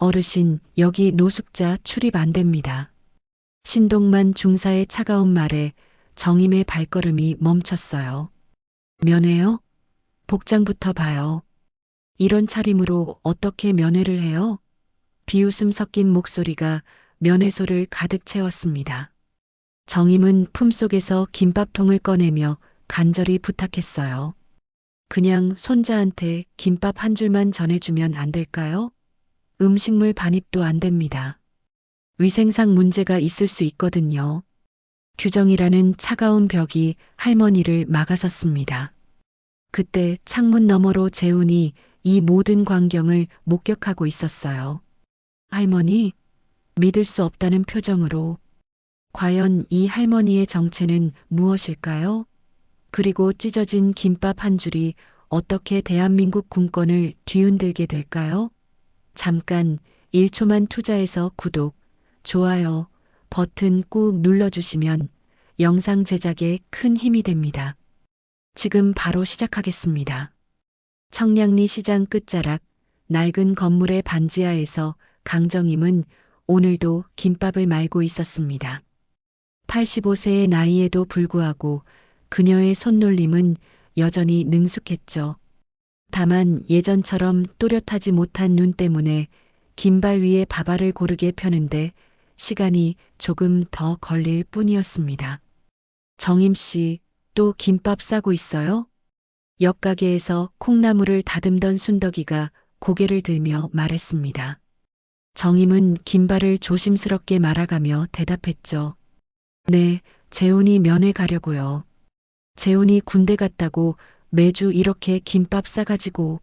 어르신, 여기 노숙자 출입 안 됩니다. 신동만 중사의 차가운 말에 정임의 발걸음이 멈췄어요. 면회요? 복장부터 봐요. 이런 차림으로 어떻게 면회를 해요? 비웃음 섞인 목소리가 면회소를 가득 채웠습니다. 정임은 품속에서 김밥통을 꺼내며 간절히 부탁했어요. 그냥 손자한테 김밥 한 줄만 전해주면 안 될까요? 음식물 반입도 안 됩니다. 위생상 문제가 있을 수 있거든요. 규정이라는 차가운 벽이 할머니를 막아섰습니다. 그때 창문 너머로 재훈이 이 모든 광경을 목격하고 있었어요. 할머니, 믿을 수 없다는 표정으로. 과연 이 할머니의 정체는 무엇일까요? 그리고 찢어진 김밥 한 줄이 어떻게 대한민국 군권을 뒤흔들게 될까요? 잠깐 1초만 투자해서 구독, 좋아요, 버튼 꾹 눌러주시면 영상 제작에 큰 힘이 됩니다. 지금 바로 시작하겠습니다. 청량리 시장 끝자락 낡은 건물의 반지하에서 강정임은 오늘도 김밥을 말고 있었습니다. 85세의 나이에도 불구하고 그녀의 손놀림은 여전히 능숙했죠. 다만 예전처럼 또렷하지 못한 눈 때문에 긴발 위에 밥알을 고르게 펴는데 시간이 조금 더 걸릴 뿐이었습니다. 정임 씨, 또 김밥 싸고 있어요? 옆 가게에서 콩나물을 다듬던 순덕이가 고개를 들며 말했습니다. 정임은 김발을 조심스럽게 말아가며 대답했죠. 네, 재훈이 면회 가려고요. 재훈이 군대 갔다고 매주 이렇게 김밥 싸가지고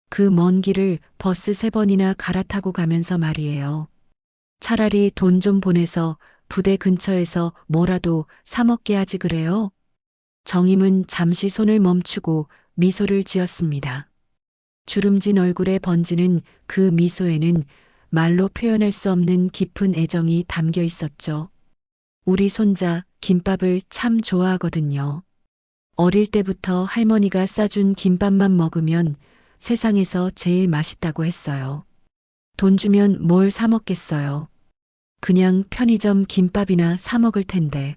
그 먼 길을 버스 3번이나 갈아타고 가면서 말이에요. 차라리 돈 좀 보내서 부대 근처에서 뭐라도 사 먹게 하지 그래요? 정임은 잠시 손을 멈추고 미소를 지었습니다. 주름진 얼굴에 번지는 그 미소에는 말로 표현할 수 없는 깊은 애정이 담겨 있었죠. 우리 손자 김밥을 참 좋아하거든요. 어릴 때부터 할머니가 싸준 김밥만 먹으면 세상에서 제일 맛있다고 했어요. 돈 주면 뭘 사 먹겠어요. 그냥 편의점 김밥이나 사 먹을 텐데.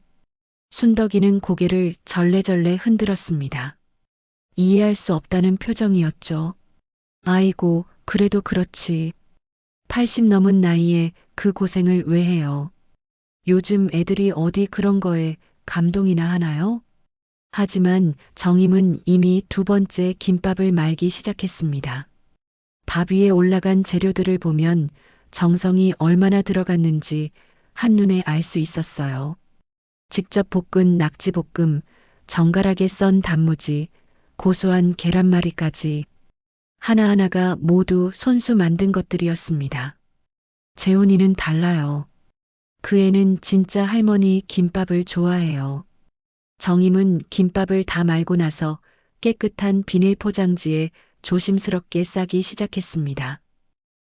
순덕이는 고개를 절레절레 흔들었습니다. 이해할 수 없다는 표정이었죠. 아이고, 그래도 그렇지. 80 넘은 나이에 그 고생을 왜 해요? 요즘 애들이 어디 그런 거에 감동이나 하나요? 하지만 정임은 이미 2번째 김밥을 말기 시작했습니다. 밥 위에 올라간 재료들을 보면 정성이 얼마나 들어갔는지 한눈에 알 수 있었어요. 직접 볶은 낙지볶음, 정갈하게 썬 단무지, 고소한 계란말이까지 하나하나가 모두 손수 만든 것들이었습니다. 재훈이는 달라요. 그 애는 진짜 할머니 김밥을 좋아해요. 정임은 김밥을 다 말고 나서 깨끗한 비닐 포장지에 조심스럽게 싸기 시작했습니다.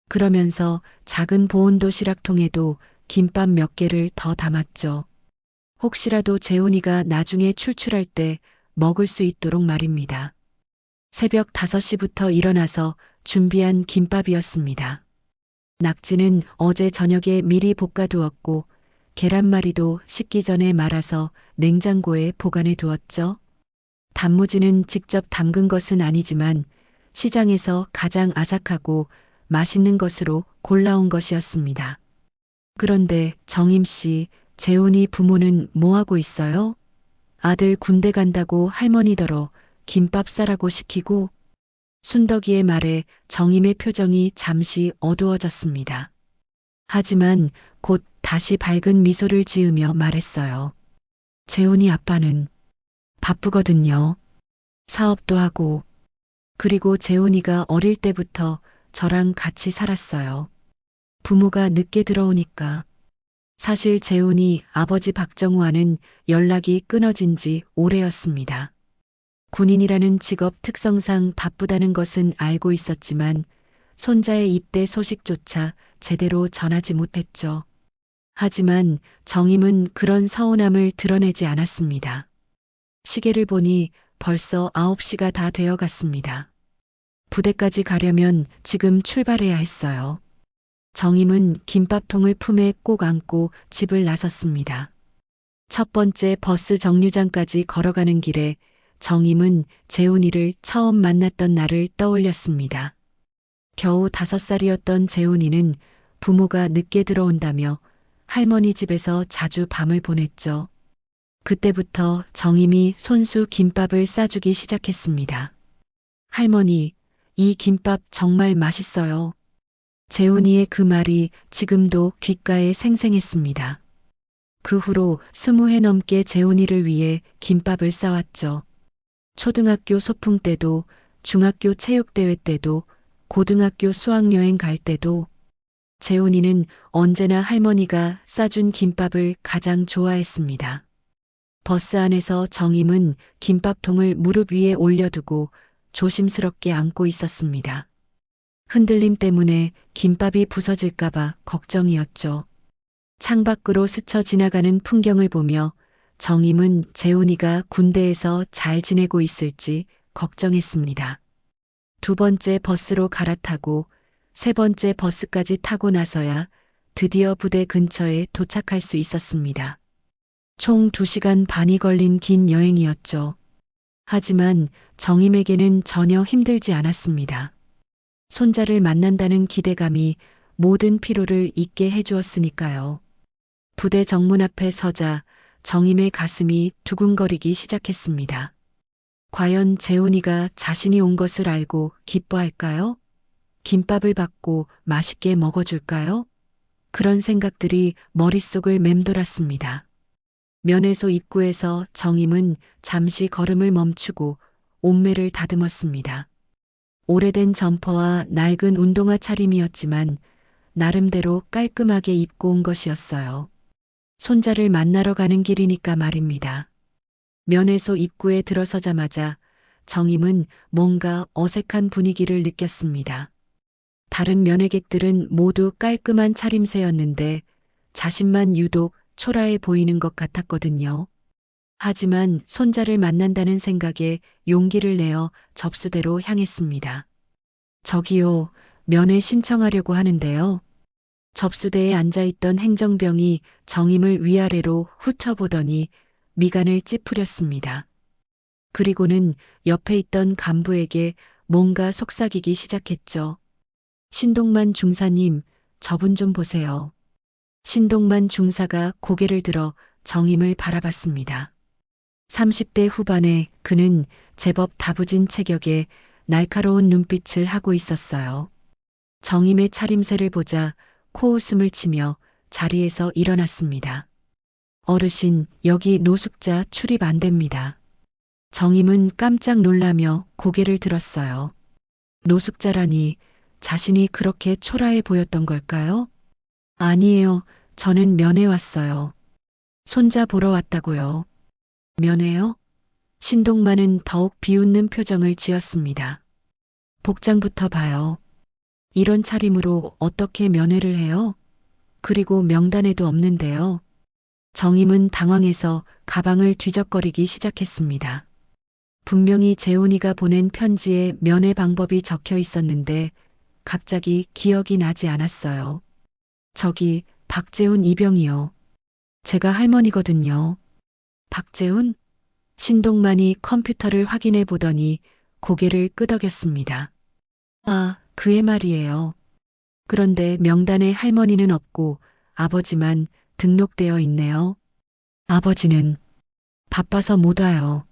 그러면서 작은 보온 도시락통에도 김밥 몇 개를 더 담았죠. 혹시라도 재훈이가 나중에 출출할 때 먹을 수 있도록 말입니다. 새벽 5시부터 일어나서 준비한 김밥이었습니다. 낙지는 어제 저녁에 미리 볶아두었고 계란말이도 식기 전에 말아서 냉장고에 보관해 두었죠. 단무지는 직접 담근 것은 아니지만 시장에서 가장 아삭하고 맛있는 것으로 골라온 것이었습니다. 그런데 정임 씨, 재훈이 부모는 뭐 하고 있어요? 아들 군대 간다고 할머니더러 김밥 싸라고 시키고. 순덕이의 말에 정임의 표정이 잠시 어두워졌습니다. 하지만 곧 다시 밝은 미소를 지으며 말했어요. 재훈이 아빠는 바쁘거든요. 사업도 하고. 그리고 재훈이가 어릴 때부터 저랑 같이 살았어요. 부모가 늦게 들어오니까. 사실 재훈이 아버지 박정우와는 연락이 끊어진 지 오래였습니다. 군인이라는 직업 특성상 바쁘다는 것은 알고 있었지만 손자의 입대 소식조차 제대로 전하지 못했죠. 하지만 정임은 그런 서운함을 드러내지 않았습니다. 시계를 보니 벌써 9시가 다 되어 갔습니다. 부대까지 가려면 지금 출발해야 했어요. 정임은 김밥통을 품에 꼭 안고 집을 나섰습니다. 첫 번째 버스 정류장까지 걸어가는 길에 정임은 재훈이를 처음 만났던 날을 떠올렸습니다. 겨우 5살이었던 재훈이는 부모가 늦게 들어온다며 할머니 집에서 자주 밤을 보냈죠. 그때부터 정임이 손수 김밥을 싸주기 시작했습니다. 할머니, 이 김밥 정말 맛있어요. 재훈이의 그 말이 지금도 귓가에 생생했습니다. 그 후로 20회 넘게 재훈이를 위해 김밥을 싸왔죠. 초등학교 소풍 때도, 중학교 체육대회 때도, 고등학교 수학여행 갈 때도 재훈이는 언제나 할머니가 싸준 김밥을 가장 좋아했습니다. 버스 안에서 정임은 김밥통을 무릎 위에 올려두고 조심스럽게 안고 있었습니다. 흔들림 때문에 김밥이 부서질까봐 걱정이었죠. 창밖으로 스쳐 지나가는 풍경을 보며 정임은 재훈이가 군대에서 잘 지내고 있을지 걱정했습니다. 두 번째 버스로 갈아타고 세 번째 버스까지 타고 나서야 드디어 부대 근처에 도착할 수 있었습니다. 총 2시간 반이 걸린 긴 여행이었죠. 하지만 정임에게는 전혀 힘들지 않았습니다. 손자를 만난다는 기대감이 모든 피로를 잊게 해주었으니까요. 부대 정문 앞에 서자 정임의 가슴이 두근거리기 시작했습니다. 과연 재훈이가 자신이 온 것을 알고 기뻐할까요? 김밥을 받고 맛있게 먹어줄까요? 그런 생각들이 머릿속을 맴돌았습니다. 면회소 입구에서 정임은 잠시 걸음을 멈추고 옷매를 다듬었습니다. 오래된 점퍼와 낡은 운동화 차림이었지만 나름대로 깔끔하게 입고 온 것이었어요. 손자를 만나러 가는 길이니까 말입니다. 면회소 입구에 들어서자마자 정임은 뭔가 어색한 분위기를 느꼈습니다. 다른 면회객들은 모두 깔끔한 차림새였는데 자신만 유독 초라해 보이는 것 같았거든요. 하지만 손자를 만난다는 생각에 용기를 내어 접수대로 향했습니다. 저기요, 면회 신청하려고 하는데요. 접수대에 앉아있던 행정병이 정임을 위아래로 훑어보더니 미간을 찌푸렸습니다. 그리고는 옆에 있던 간부에게 뭔가 속삭이기 시작했죠. 신동만 중사님, 저분 좀 보세요. 신동만 중사가 고개를 들어 정임을 바라봤습니다. 30대 후반에 그는 제법 다부진 체격에 날카로운 눈빛을 하고 있었어요. 정임의 차림새를 보자 코웃음을 치며 자리에서 일어났습니다. 어르신, 여기 노숙자 출입 안 됩니다. 정임은 깜짝 놀라며 고개를 들었어요. 노숙자라니 자신이 그렇게 초라해 보였던 걸까요? 아니에요. 저는 면회 왔어요. 손자 보러 왔다고요. 면회요? 신동만은 더욱 비웃는 표정을 지었습니다. 복장부터 봐요. 이런 차림으로 어떻게 면회를 해요? 그리고 명단에도 없는데요. 정임은 당황해서 가방을 뒤적거리기 시작했습니다. 분명히 재훈이가 보낸 편지에 면회 방법이 적혀 있었는데 갑자기 기억이 나지 않았어요. 저기 박재훈 이병이요. 제가 할머니거든요. 박재훈? 신동만이 컴퓨터를 확인해 보더니 고개를 끄덕였습니다. 아, 그의 말이에요. 그런데 명단에 할머니는 없고 아버지만 등록되어 있네요. 아버지는 바빠서 못 와요.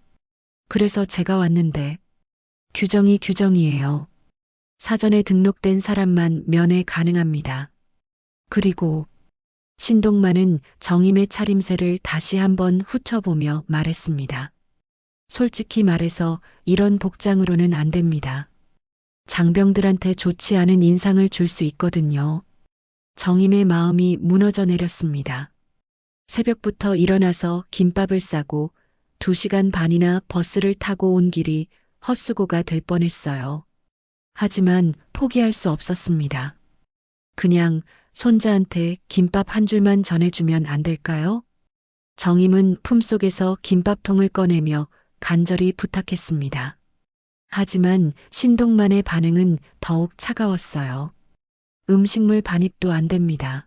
그래서 제가 왔는데 규정이 규정이에요. 사전에 등록된 사람만 면회 가능합니다. 그리고 신동만은 정임의 차림새를 다시 한번 훑어보며 말했습니다. 솔직히 말해서 이런 복장으로는 안 됩니다. 장병들한테 좋지 않은 인상을 줄 수 있거든요. 정임의 마음이 무너져 내렸습니다. 새벽부터 일어나서 김밥을 싸고 2시간 반이나 버스를 타고 온 길이 헛수고가 될 뻔했어요. 하지만 포기할 수 없었습니다. 그냥 손자한테 김밥 한 줄만 전해주면 안 될까요? 정임은 품속에서 김밥통을 꺼내며 간절히 부탁했습니다. 하지만 신동만의 반응은 더욱 차가웠어요. 음식물 반입도 안 됩니다.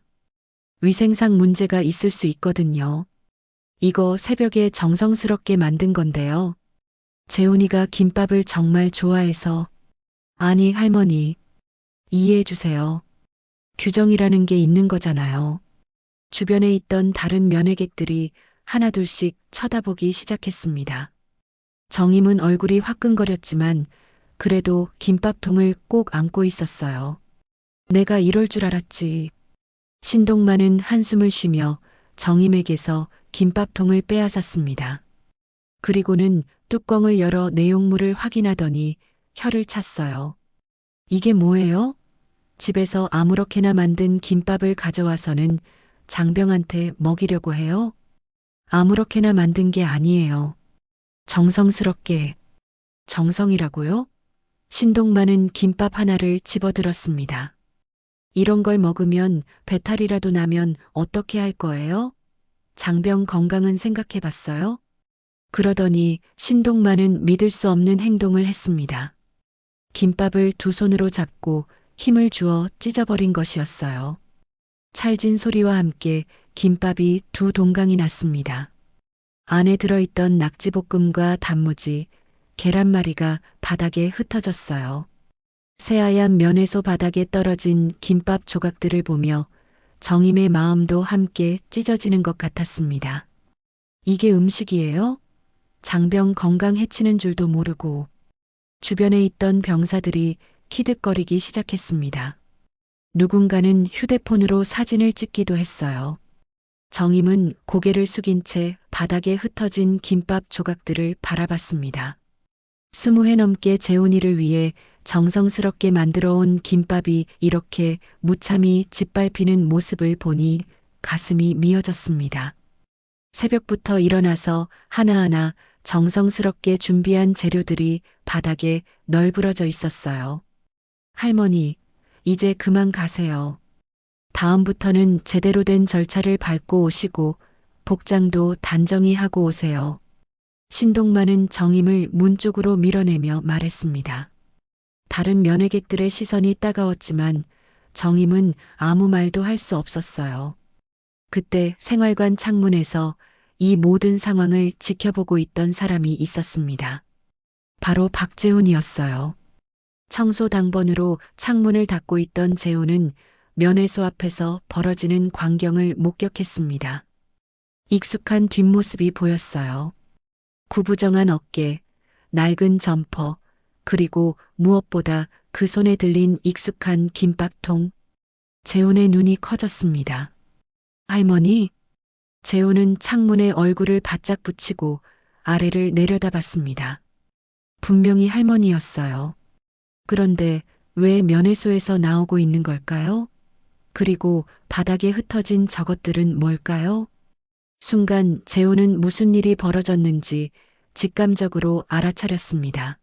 위생상 문제가 있을 수 있거든요. 이거 새벽에 정성스럽게 만든 건데요. 재훈이가 김밥을 정말 좋아해서. 아니, 할머니, 이해해 주세요. 규정이라는 게 있는 거잖아요. 주변에 있던 다른 면회객들이 하나둘씩 쳐다보기 시작했습니다. 정임은 얼굴이 화끈거렸지만 그래도 김밥통을 꼭 안고 있었어요. 내가 이럴 줄 알았지. 신동만은 한숨을 쉬며 정임에게서 김밥통을 빼앗았습니다. 그리고는 뚜껑을 열어 내용물을 확인하더니 혀를 찼어요. 이게 뭐예요? 집에서 아무렇게나 만든 김밥을 가져와서는 장병한테 먹이려고 해요? 아무렇게나 만든 게 아니에요. 정성스럽게. 정성이라고요? 신동만은 김밥 하나를 집어들었습니다. 이런 걸 먹으면 배탈이라도 나면 어떻게 할 거예요? 장병 건강은 생각해 봤어요? 그러더니 신동만은 믿을 수 없는 행동을 했습니다. 김밥을 두 손으로 잡고 힘을 주어 찢어버린 것이었어요. 찰진 소리와 함께 김밥이 두 동강이 났습니다. 안에 들어있던 낙지볶음과 단무지, 계란말이가 바닥에 흩어졌어요. 새하얀 면에서 바닥에 떨어진 김밥 조각들을 보며 정임의 마음도 함께 찢어지는 것 같았습니다. 이게 음식이에요? 장병 건강 해치는 줄도 모르고. 주변에 있던 병사들이 키득거리기 시작했습니다. 누군가는 휴대폰으로 사진을 찍기도 했어요. 정임은 고개를 숙인 채 바닥에 흩어진 김밥 조각들을 바라봤습니다. 20회 넘게 재훈이를 위해 정성스럽게 만들어 온 김밥이 이렇게 무참히 짓밟히는 모습을 보니 가슴이 미어졌습니다. 새벽부터 일어나서 하나하나 정성스럽게 준비한 재료들이 바닥에 널브러져 있었어요. 할머니, 이제 그만 가세요. 다음부터는 제대로 된 절차를 밟고 오시고 복장도 단정히 하고 오세요. 신동만은 정임을 문 쪽으로 밀어내며 말했습니다. 다른 면회객들의 시선이 따가웠지만 정임은 아무 말도 할 수 없었어요. 그때 생활관 창문에서 이 모든 상황을 지켜보고 있던 사람이 있었습니다. 바로 박재훈이었어요. 청소당번으로 창문을 닫고 있던 재훈은 면회소 앞에서 벌어지는 광경을 목격했습니다. 익숙한 뒷모습이 보였어요. 구부정한 어깨, 낡은 점퍼, 그리고 무엇보다 그 손에 들린 익숙한 김밥통. 재훈의 눈이 커졌습니다. 할머니? 재훈은 창문에 얼굴을 바짝 붙이고 아래를 내려다봤습니다. 분명히 할머니였어요. 그런데 왜 면회소에서 나오고 있는 걸까요? 그리고 바닥에 흩어진 저것들은 뭘까요? 순간 재훈은 무슨 일이 벌어졌는지 직감적으로 알아차렸습니다.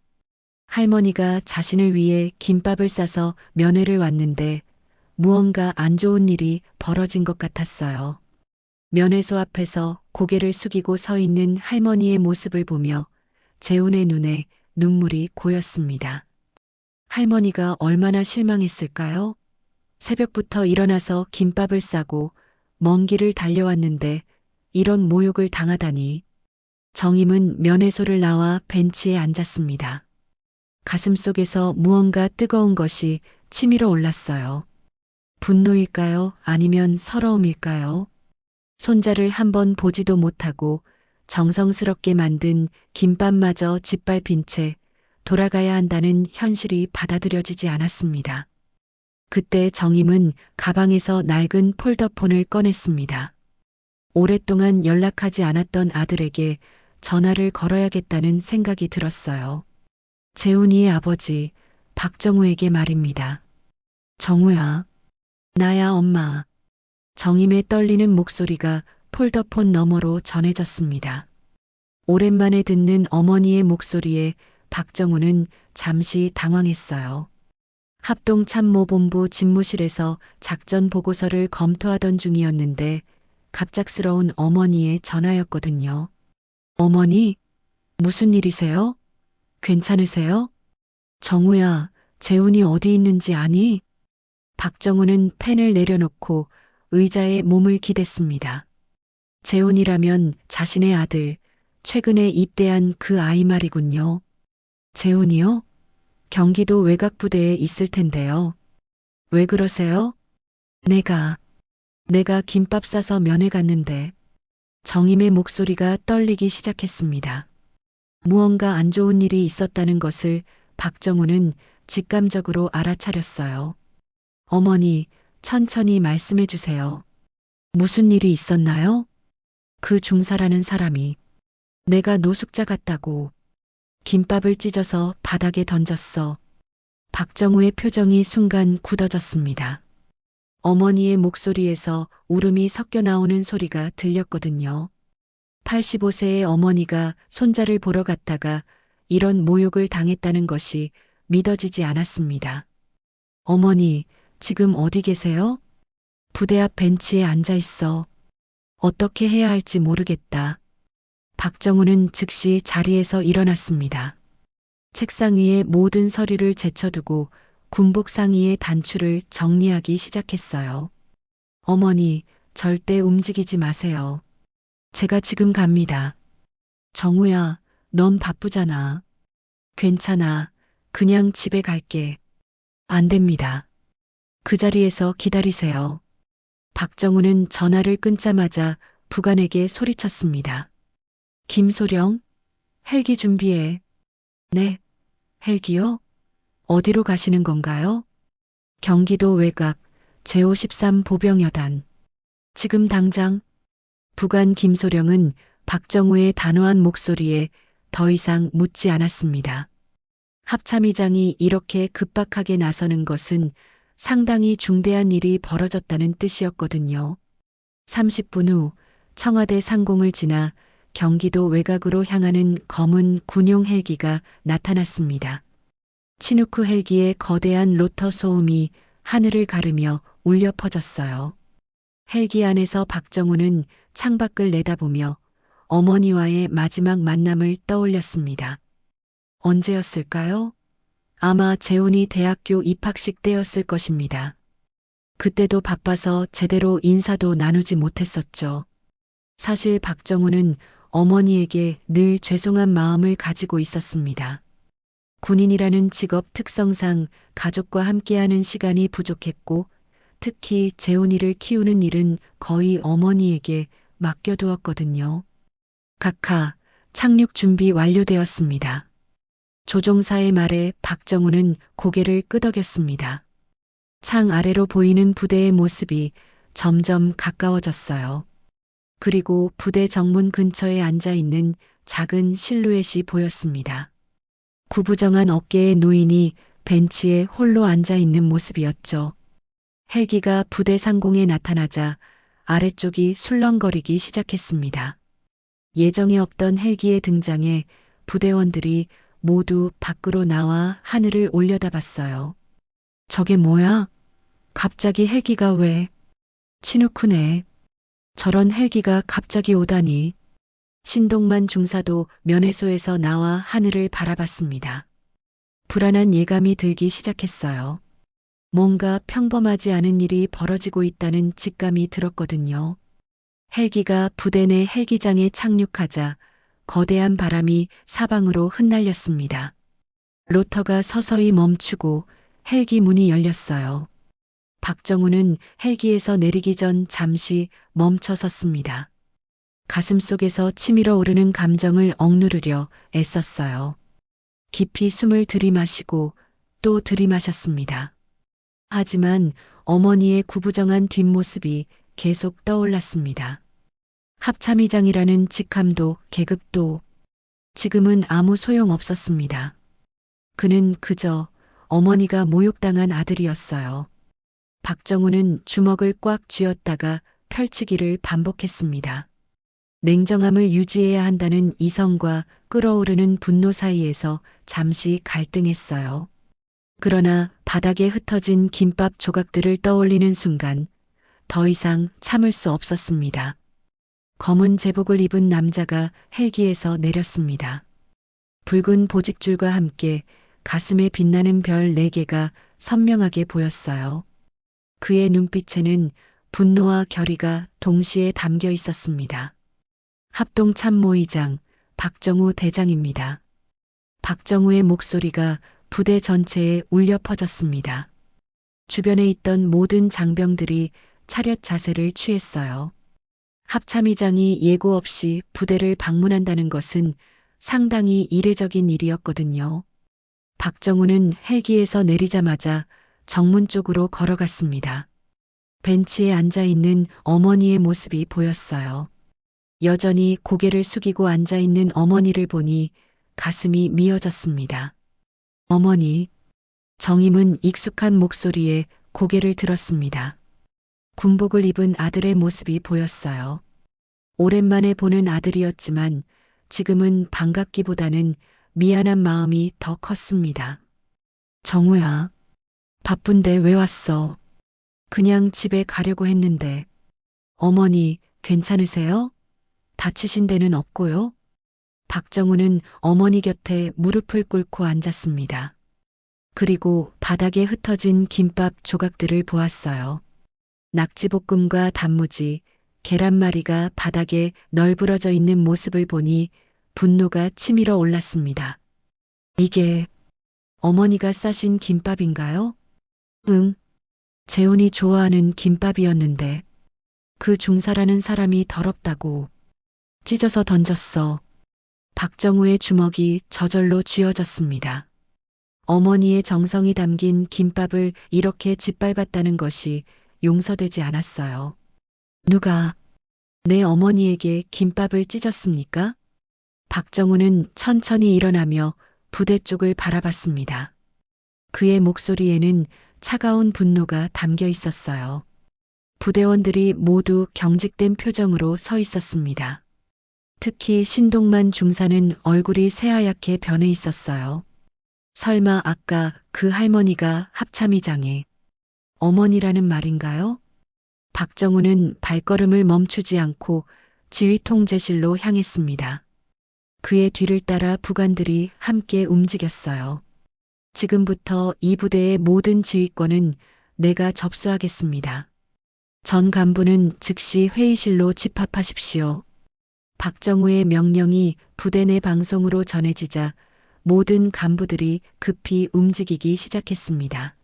할머니가 자신을 위해 김밥을 싸서 면회를 왔는데 무언가 안 좋은 일이 벌어진 것 같았어요. 면회소 앞에서 고개를 숙이고 서 있는 할머니의 모습을 보며 재훈의 눈에 눈물이 고였습니다. 할머니가 얼마나 실망했을까요? 새벽부터 일어나서 김밥을 싸고 먼 길을 달려왔는데 이런 모욕을 당하다니. 정임은 면회소를 나와 벤치에 앉았습니다. 가슴속에서 무언가 뜨거운 것이 치밀어 올랐어요. 분노일까요? 아니면 서러움일까요? 손자를 한번 보지도 못하고 정성스럽게 만든 김밥마저 짓밟힌 채 돌아가야 한다는 현실이 받아들여지지 않았습니다. 그때 정임은 가방에서 낡은 폴더폰을 꺼냈습니다. 오랫동안 연락하지 않았던 아들에게 전화를 걸어야겠다는 생각이 들었어요. 재훈이의 아버지 박정우에게 말입니다. 정우야. 나야 엄마. 정임의 떨리는 목소리가 폴더폰 너머로 전해졌습니다. 오랜만에 듣는 어머니의 목소리에 박정우는 잠시 당황했어요. 합동참모본부 집무실에서 작전 보고서를 검토하던 중이었는데 갑작스러운 어머니의 전화였거든요. 어머니, 무슨 일이세요? 괜찮으세요? 정우야, 재훈이 어디 있는지 아니? 박정우는 펜을 내려놓고 의자에 몸을 기댔습니다. 재훈이라면 자신의 아들, 최근에 입대한 그 아이 말이군요. 재훈이요? 경기도 외곽부대에 있을 텐데요. 왜 그러세요? 내가 김밥 싸서 면회 갔는데 정임의 목소리가 떨리기 시작했습니다. 무언가 안 좋은 일이 있었다는 것을 박정우는 직감적으로 알아차렸어요. 어머니, 천천히 말씀해 주세요. 무슨 일이 있었나요? 그 중사라는 사람이 내가 노숙자 같다고 김밥을 찢어서 바닥에 던졌어. 박정우의 표정이 순간 굳어졌습니다. 어머니의 목소리에서 울음이 섞여 나오는 소리가 들렸거든요. 85세의 어머니가 손자를 보러 갔다가 이런 모욕을 당했다는 것이 믿어지지 않았습니다. 어머니, 지금 어디 계세요? 부대 앞 벤치에 앉아 있어. 어떻게 해야 할지 모르겠다. 박정우는 즉시 자리에서 일어났습니다. 책상 위에 모든 서류를 제쳐두고 군복 상의의 단추를 정리하기 시작했어요. 어머니, 절대 움직이지 마세요. 제가 지금 갑니다. 정우야, 넌 바쁘잖아. 괜찮아. 그냥 집에 갈게. 안 됩니다. 그 자리에서 기다리세요. 박정우는 전화를 끊자마자 부관에게 소리쳤습니다. 김소령, 헬기 준비해. 네, 헬기요? 어디로 가시는 건가요? 경기도 외곽 제53 보병여단. 지금 당장. 부관 김소령은 박정우의 단호한 목소리에 더 이상 묻지 않았습니다. 합참의장이 이렇게 급박하게 나서는 것은 상당히 중대한 일이 벌어졌다는 뜻이었거든요. 30분 후 청와대 상공을 지나 경기도 외곽으로 향하는 검은 군용 헬기가 나타났습니다. 치누크 헬기의 거대한 로터 소음이 하늘을 가르며 울려 퍼졌어요. 헬기 안에서 박정우는 창밖을 내다보며 어머니와의 마지막 만남을 떠올렸습니다. 언제였을까요? 아마 재훈이 대학교 입학식 때였을 것입니다. 그때도 바빠서 제대로 인사도 나누지 못했었죠. 사실 박정우는 어머니에게 늘 죄송한 마음을 가지고 있었습니다. 군인이라는 직업 특성상 가족과 함께하는 시간이 부족했고 특히 재훈이를 키우는 일은 거의 어머니에게 맡겨두었거든요. 각하, 착륙 준비 완료되었습니다. 조종사의 말에 박정우는 고개를 끄덕였습니다. 창 아래로 보이는 부대의 모습이 점점 가까워졌어요. 그리고 부대 정문 근처에 앉아 있는 작은 실루엣이 보였습니다. 구부정한 어깨의 노인이 벤치에 홀로 앉아 있는 모습이었죠. 헬기가 부대 상공에 나타나자 아래쪽이 술렁거리기 시작했습니다. 예정에 없던 헬기의 등장에 부대원들이 모두 밖으로 나와 하늘을 올려다봤어요. 저게 뭐야? 갑자기 헬기가 왜? 치누크네. 저런 헬기가 갑자기 오다니. 신동만 중사도 면회소에서 나와 하늘을 바라봤습니다. 불안한 예감이 들기 시작했어요. 뭔가 평범하지 않은 일이 벌어지고 있다는 직감이 들었거든요. 헬기가 부대 내 헬기장에 착륙하자 거대한 바람이 사방으로 흩날렸습니다. 로터가 서서히 멈추고 헬기 문이 열렸어요. 박정우는 헬기에서 내리기 전 잠시 멈춰 섰습니다. 가슴속에서 치밀어 오르는 감정을 억누르려 애썼어요. 깊이 숨을 들이마시고 또 들이마셨습니다. 하지만 어머니의 구부정한 뒷모습이 계속 떠올랐습니다. 합참의장이라는 직함도 계급도 지금은 아무 소용 없었습니다. 그는 그저 어머니가 모욕당한 아들이었어요. 박정우는 주먹을 꽉 쥐었다가 펼치기를 반복했습니다. 냉정함을 유지해야 한다는 이성과 끓어오르는 분노 사이에서 잠시 갈등했어요. 그러나 바닥에 흩어진 김밥 조각들을 떠올리는 순간 더 이상 참을 수 없었습니다. 검은 제복을 입은 남자가 헬기에서 내렸습니다. 붉은 보직줄과 함께 가슴에 빛나는 별 4개가 선명하게 보였어요. 그의 눈빛에는 분노와 결의가 동시에 담겨 있었습니다. 합동참모의장 박정우 대장입니다. 박정우의 목소리가 부대 전체에 울려 퍼졌습니다. 주변에 있던 모든 장병들이 차렷 자세를 취했어요. 합참의장이 예고 없이 부대를 방문한다는 것은 상당히 이례적인 일이었거든요. 박정우는 헬기에서 내리자마자 정문 쪽으로 걸어갔습니다. 벤치에 앉아 있는 어머니의 모습이 보였어요. 여전히 고개를 숙이고 앉아 있는 어머니를 보니 가슴이 미어졌습니다. 어머니, 정임은 익숙한 목소리에 고개를 들었습니다. 군복을 입은 아들의 모습이 보였어요. 오랜만에 보는 아들이었지만 지금은 반갑기보다는 미안한 마음이 더 컸습니다. 정우야, 바쁜데 왜 왔어? 그냥 집에 가려고 했는데. 어머니, 괜찮으세요? 다치신 데는 없고요? 박정우는 어머니 곁에 무릎을 꿇고 앉았습니다. 그리고 바닥에 흩어진 김밥 조각들을 보았어요. 낙지볶음과 단무지, 계란말이가 바닥에 널브러져 있는 모습을 보니 분노가 치밀어 올랐습니다. 이게 어머니가 싸신 김밥인가요? 응. 재훈이 좋아하는 김밥이었는데 그 중사라는 사람이 더럽다고 찢어서 던졌어. 박정우의 주먹이 저절로 쥐어졌습니다. 어머니의 정성이 담긴 김밥을 이렇게 짓밟았다는 것이 용서되지 않았어요. 누가 내 어머니에게 김밥을 찢었습니까? 박정우는 천천히 일어나며 부대 쪽을 바라봤습니다. 그의 목소리에는 차가운 분노가 담겨 있었어요. 부대원들이 모두 경직된 표정으로 서 있었습니다. 특히 신동만 중사는 얼굴이 새하얗게 변해 있었어요. 설마 아까 그 할머니가 합참의장의 어머니라는 말인가요? 박정우는 발걸음을 멈추지 않고 지휘통제실로 향했습니다. 그의 뒤를 따라 부관들이 함께 움직였어요. 지금부터 이 부대의 모든 지휘권은 내가 접수하겠습니다. 전 간부는 즉시 회의실로 집합하십시오. 박정우의 명령이 부대 내 방송으로 전해지자 모든 간부들이 급히 움직이기 시작했습니다.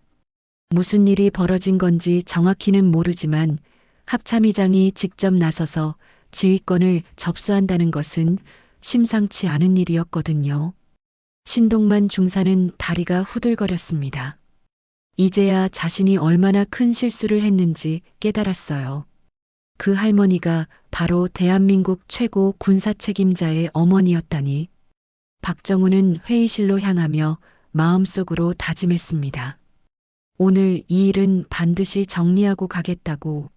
무슨 일이 벌어진 건지 정확히는 모르지만 합참의장이 직접 나서서 지휘권을 접수한다는 것은 심상치 않은 일이었거든요. 신동만 중사는 다리가 후들거렸습니다. 이제야 자신이 얼마나 큰 실수를 했는지 깨달았어요. 그 할머니가 바로 대한민국 최고 군사 책임자의 어머니였다니. 박정우는 회의실로 향하며 마음속으로 다짐했습니다. 오늘 이 일은 반드시 정리하고 가겠다고.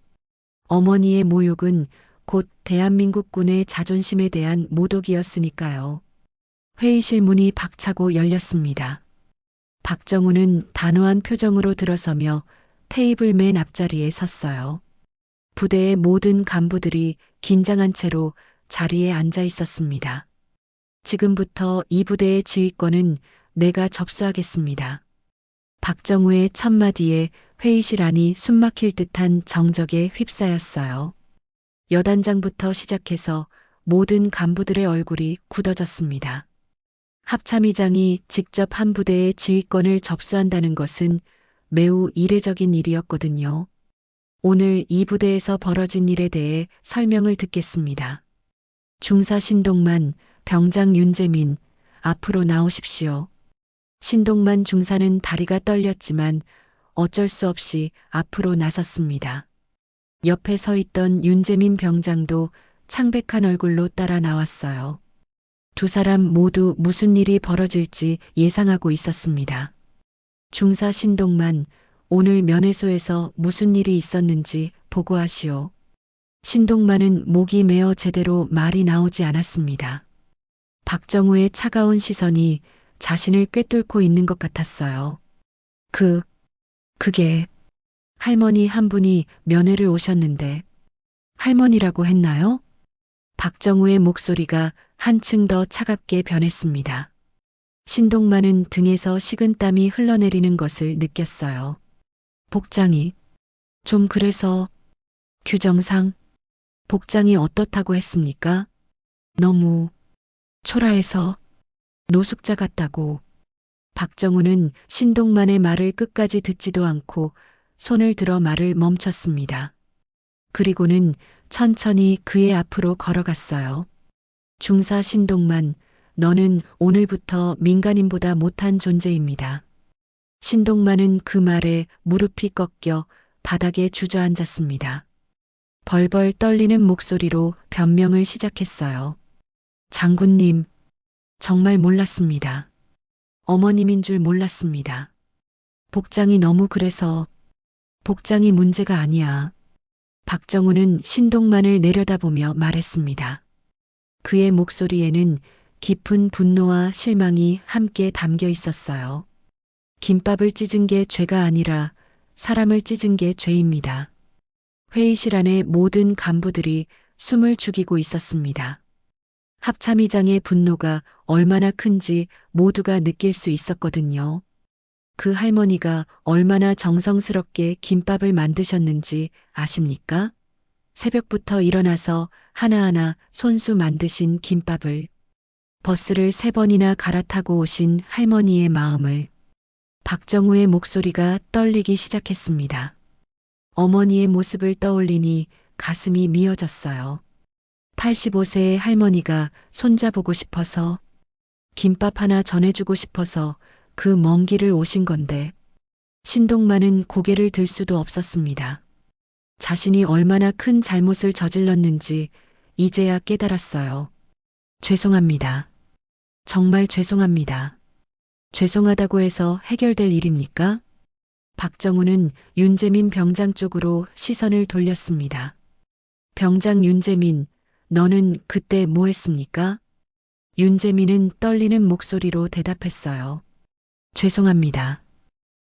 어머니의 모욕은 곧 대한민국군의 자존심에 대한 모독이었으니까요. 회의실 문이 박차고 열렸습니다. 박정우는 단호한 표정으로 들어서며 테이블 맨 앞자리에 섰어요. 부대의 모든 간부들이 긴장한 채로 자리에 앉아 있었습니다. 지금부터 이 부대의 지휘권은 내가 접수하겠습니다. 박정우의 첫마디에 회의실 안이 숨막힐 듯한 정적에 휩싸였어요. 여단장부터 시작해서 모든 간부들의 얼굴이 굳어졌습니다. 합참의장이 직접 한 부대의 지휘권을 접수한다는 것은 매우 이례적인 일이었거든요. 오늘 이 부대에서 벌어진 일에 대해 설명을 듣겠습니다. 중사 신동만, 병장 윤재민, 앞으로 나오십시오. 신동만 중사는 다리가 떨렸지만 어쩔 수 없이 앞으로 나섰습니다. 옆에 서 있던 윤재민 병장도 창백한 얼굴로 따라 나왔어요. 두 사람 모두 무슨 일이 벌어질지 예상하고 있었습니다. 중사 신동만, 오늘 면회소에서 무슨 일이 있었는지 보고하시오. 신동만은 목이 메어 제대로 말이 나오지 않았습니다. 박정우의 차가운 시선이 자신을 꿰뚫고 있는 것 같았어요. 그게 할머니 한 분이 면회를 오셨는데 할머니라고 했나요? 박정우의 목소리가 한층 더 차갑게 변했습니다. 신동만은 등에서 식은땀이 흘러내리는 것을 느꼈어요. 복장이 좀 그래서 규정상 복장이 어떻다고 했습니까? 너무 초라해서 노숙자 같다고. 박정우는 신동만의 말을 끝까지 듣지도 않고 손을 들어 말을 멈췄습니다. 그리고는 천천히 그의 앞으로 걸어갔어요. 중사 신동만, 너는 오늘부터 민간인보다 못한 존재입니다. 신동만은 그 말에 무릎이 꺾여 바닥에 주저앉았습니다. 벌벌 떨리는 목소리로 변명을 시작했어요. 장군님, 정말 몰랐습니다. 어머님인 줄 몰랐습니다. 복장이 너무 그래서. 복장이 문제가 아니야. 박정우는 신동만을 내려다보며 말했습니다. 그의 목소리에는 깊은 분노와 실망이 함께 담겨 있었어요. 김밥을 찢은 게 죄가 아니라 사람을 찢은 게 죄입니다. 회의실 안에 모든 간부들이 숨을 죽이고 있었습니다. 합참의장의 분노가 얼마나 큰지 모두가 느낄 수 있었거든요. 그 할머니가 얼마나 정성스럽게 김밥을 만드셨는지 아십니까? 새벽부터 일어나서 하나하나 손수 만드신 김밥을, 버스를 3번이나 갈아타고 오신 할머니의 마음을. 박정우의 목소리가 떨리기 시작했습니다. 어머니의 모습을 떠올리니 가슴이 미어졌어요. 85세의 할머니가 손자보고 싶어서, 김밥 하나 전해주고 싶어서 그 먼 길을 오신 건데, 신동만은 고개를 들 수도 없었습니다. 자신이 얼마나 큰 잘못을 저질렀는지 이제야 깨달았어요. 죄송합니다. 정말 죄송합니다. 죄송하다고 해서 해결될 일입니까? 박정우는 윤재민 병장 쪽으로 시선을 돌렸습니다. 병장 윤재민, 너는 그때 뭐 했습니까? 윤재민은 떨리는 목소리로 대답했어요. 죄송합니다.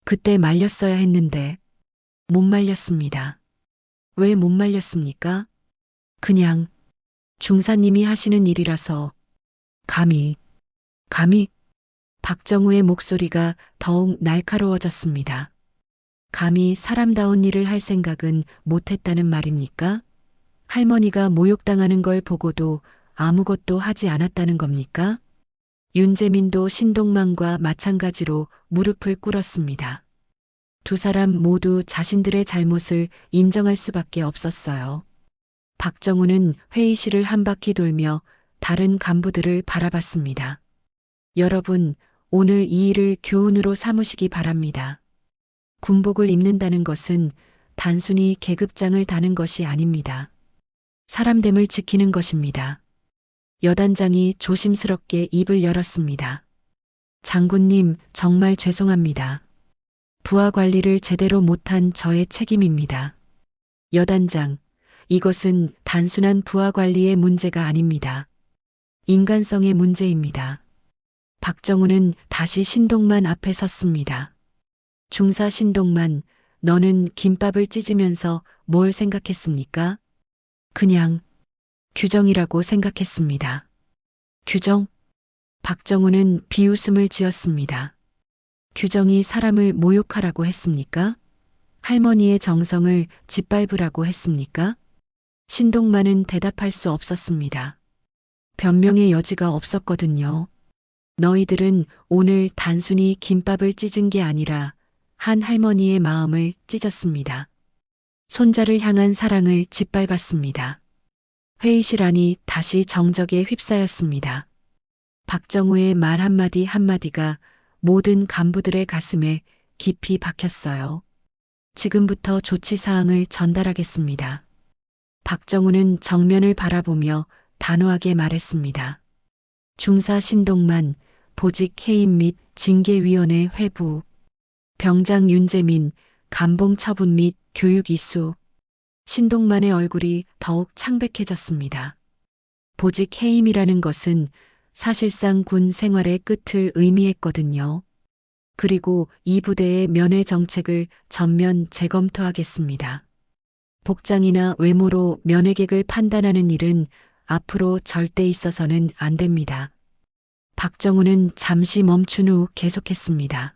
그때 말렸어야 했는데 못 말렸습니다. 왜 못 말렸습니까? 그냥 중사님이 하시는 일이라서. 감히. 박정우의 목소리가 더욱 날카로워졌습니다. 감히 사람다운 일을 할 생각은 못했다는 말입니까? 할머니가 모욕당하는 걸 보고도 아무것도 하지 않았다는 겁니까? 윤재민도 신동만과 마찬가지로 무릎을 꿇었습니다. 두 사람 모두 자신들의 잘못을 인정할 수밖에 없었어요. 박정우는 회의실을 한 바퀴 돌며 다른 간부들을 바라봤습니다. 여러분, 오늘 이 일을 교훈으로 삼으시기 바랍니다. 군복을 입는다는 것은 단순히 계급장을 다는 것이 아닙니다. 사람됨을 지키는 것입니다. 여단장이 조심스럽게 입을 열었습니다. 장군님, 정말 죄송합니다. 부하 관리를 제대로 못한 저의 책임입니다. 여단장, 이것은 단순한 부하 관리의 문제가 아닙니다. 인간성의 문제입니다. 박정우는 다시 신동만 앞에 섰습니다. 중사 신동만, 너는 김밥을 찢으면서 뭘 생각했습니까? 그냥 규정이라고 생각했습니다. 규정? 박정우는 비웃음을 지었습니다. 규정이 사람을 모욕하라고 했습니까? 할머니의 정성을 짓밟으라고 했습니까? 신동만은 대답할 수 없었습니다. 변명의 여지가 없었거든요. 너희들은 오늘 단순히 김밥을 찢은 게 아니라 한 할머니의 마음을 찢었습니다. 손자를 향한 사랑을 짓밟았습니다. 회의실 안이 다시 정적에 휩싸였습니다. 박정우의 말 한마디 한마디가 모든 간부들의 가슴에 깊이 박혔어요. 지금부터 조치사항을 전달하겠습니다. 박정우는 정면을 바라보며 단호하게 말했습니다. 중사 신동만, 보직 해임 및 징계위원회 회부, 병장 윤재민, 감봉 처분 및 교육 이수. 신동만의 얼굴이 더욱 창백해졌습니다. 보직 해임이라는 것은 사실상 군 생활의 끝을 의미했거든요. 그리고 이 부대의 면회 정책을 전면 재검토하겠습니다. 복장이나 외모로 면회객을 판단하는 일은 앞으로 절대 있어서는 안 됩니다. 박정우는 잠시 멈춘 후 계속했습니다.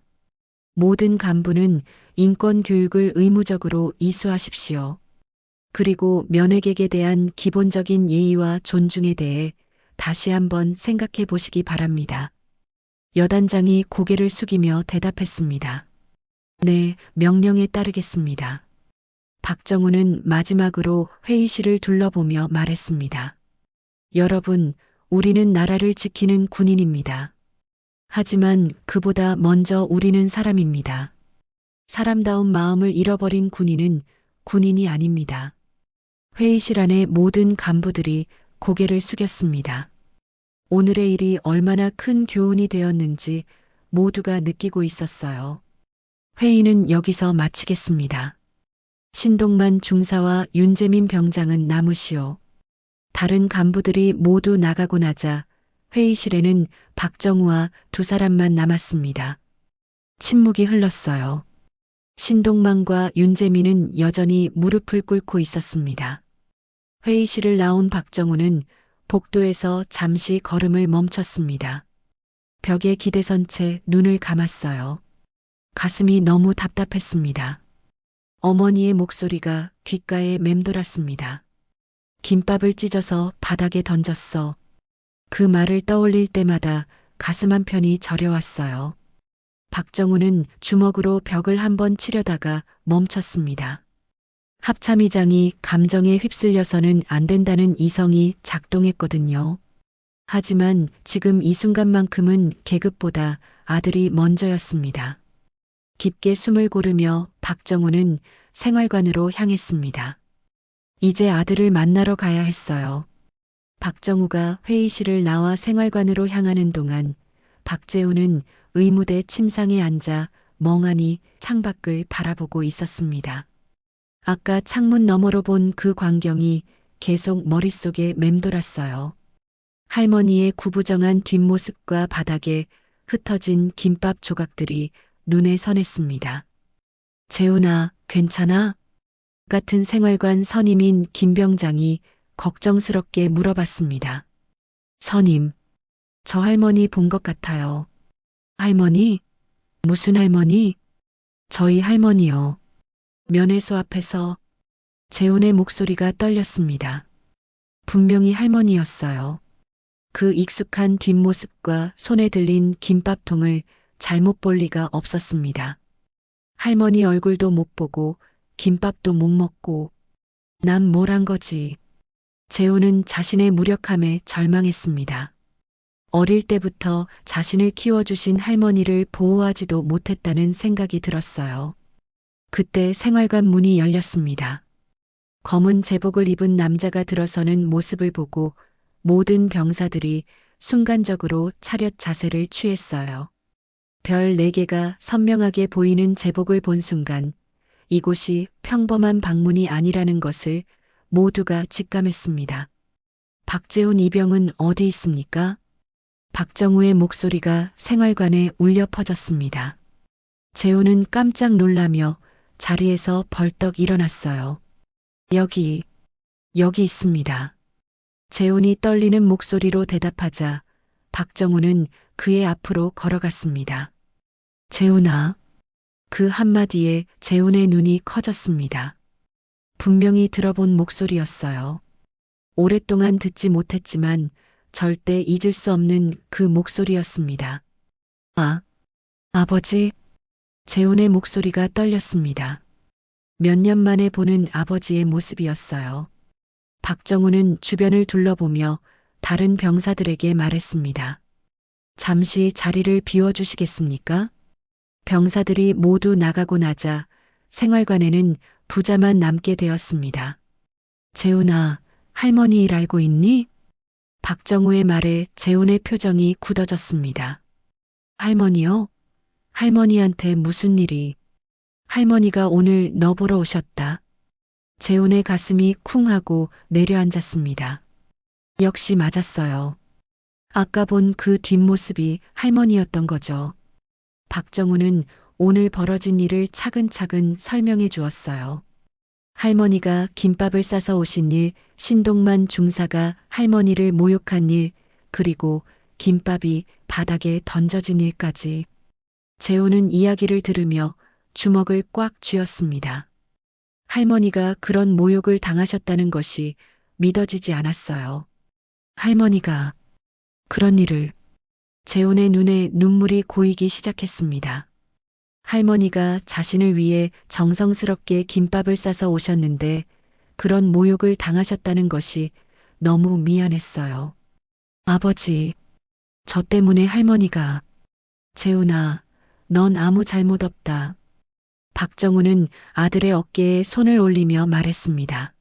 모든 간부는 인권 교육을 의무적으로 이수하십시오. 그리고 면회객에 대한 기본적인 예의와 존중에 대해 다시 한번 생각해 보시기 바랍니다. 여단장이 고개를 숙이며 대답했습니다. 네, 명령에 따르겠습니다. 박정우는 마지막으로 회의실을 둘러보며 말했습니다. 여러분, 우리는 나라를 지키는 군인입니다. 하지만 그보다 먼저 우리는 사람입니다. 사람다운 마음을 잃어버린 군인은 군인이 아닙니다. 회의실 안의 모든 간부들이 고개를 숙였습니다. 오늘의 일이 얼마나 큰 교훈이 되었는지 모두가 느끼고 있었어요. 회의는 여기서 마치겠습니다. 신동만 중사와 윤재민 병장은 남으시오. 다른 간부들이 모두 나가고 나자 회의실에는 박정우와 두 사람만 남았습니다. 침묵이 흘렀어요. 신동만과 윤재민은 여전히 무릎을 꿇고 있었습니다. 회의실을 나온 박정우는 복도에서 잠시 걸음을 멈췄습니다. 벽에 기대선 채 눈을 감았어요. 가슴이 너무 답답했습니다. 어머니의 목소리가 귓가에 맴돌았습니다. 김밥을 찢어서 바닥에 던졌어. 그 말을 떠올릴 때마다 가슴 한편이 저려왔어요. 박정우는 주먹으로 벽을 한번 치려다가 멈췄습니다. 합참의장이 감정에 휩쓸려서는 안 된다는 이성이 작동했거든요. 하지만 지금 이 순간만큼은 계급보다 아들이 먼저였습니다. 깊게 숨을 고르며 박정우는 생활관으로 향했습니다. 이제 아들을 만나러 가야 했어요. 박정우가 회의실을 나와 생활관으로 향하는 동안 박재우는 의무대 침상에 앉아 멍하니 창밖을 바라보고 있었습니다. 아까 창문 너머로 본 그 광경이 계속 머릿속에 맴돌았어요. 할머니의 구부정한 뒷모습과 바닥에 흩어진 김밥 조각들이 눈에 선했습니다. 재훈아, 괜찮아? 같은 생활관 선임인 김 병장이 걱정스럽게 물어봤습니다. 선임, 저 할머니 본 것 같아요. 할머니? 무슨 할머니? 저희 할머니요. 면회소 앞에서 재훈의 목소리가 떨렸습니다. 분명히 할머니였어요. 그 익숙한 뒷모습과 손에 들린 김밥통을 잘못 볼 리가 없었습니다. 할머니 얼굴도 못 보고 김밥도 못 먹고 난 뭘 한 거지. 재훈은 자신의 무력함에 절망했습니다. 어릴 때부터 자신을 키워주신 할머니를 보호하지도 못했다는 생각이 들었어요. 그때 생활관 문이 열렸습니다. 검은 제복을 입은 남자가 들어서는 모습을 보고 모든 병사들이 순간적으로 차렷 자세를 취했어요. 별 4개가 선명하게 보이는 제복을 본 순간 이곳이 평범한 방문이 아니라는 것을 모두가 직감했습니다. 박재훈 이병은 어디 있습니까? 박정우의 목소리가 생활관에 울려 퍼졌습니다. 재훈은 깜짝 놀라며 자리에서 벌떡 일어났어요. 여기 있습니다. 재훈이 떨리는 목소리로 대답하자 박정우는 그의 앞으로 걸어갔습니다. 재훈아. 그 한마디에 재훈의 눈이 커졌습니다. 분명히 들어본 목소리였어요. 오랫동안 듣지 못했지만 절대 잊을 수 없는 그 목소리였습니다. 아버지. 재훈의 목소리가 떨렸습니다. 몇 년 만에 보는 아버지의 모습이었어요. 박정우는 주변을 둘러보며 다른 병사들에게 말했습니다. 잠시 자리를 비워주시겠습니까? 병사들이 모두 나가고 나자 생활관에는 부자만 남게 되었습니다. 재훈아, 할머니 일 알고 있니? 박정우의 말에 재훈의 표정이 굳어졌습니다. 할머니요? 할머니한테 무슨 일이? 할머니가 오늘 너 보러 오셨다. 재훈의 가슴이 쿵 하고 내려앉았습니다. 역시 맞았어요. 아까 본 그 뒷모습이 할머니였던 거죠. 박정우는 오늘 벌어진 일을 차근차근 설명해 주었어요. 할머니가 김밥을 싸서 오신 일, 신동만 중사가 할머니를 모욕한 일, 그리고 김밥이 바닥에 던져진 일까지. 재호는 이야기를 들으며 주먹을 꽉 쥐었습니다. 할머니가 그런 모욕을 당하셨다는 것이 믿어지지 않았어요. 할머니가 그런 일을. 재혼의 눈에 눈물이 고이기 시작했습니다. 할머니가 자신을 위해 정성스럽게 김밥을 싸서 오셨는데 그런 모욕을 당하셨다는 것이 너무 미안했어요. 아버지, 저 때문에 할머니가. 재훈아, 넌 아무 잘못 없다. 박정우는 아들의 어깨에 손을 올리며 말했습니다.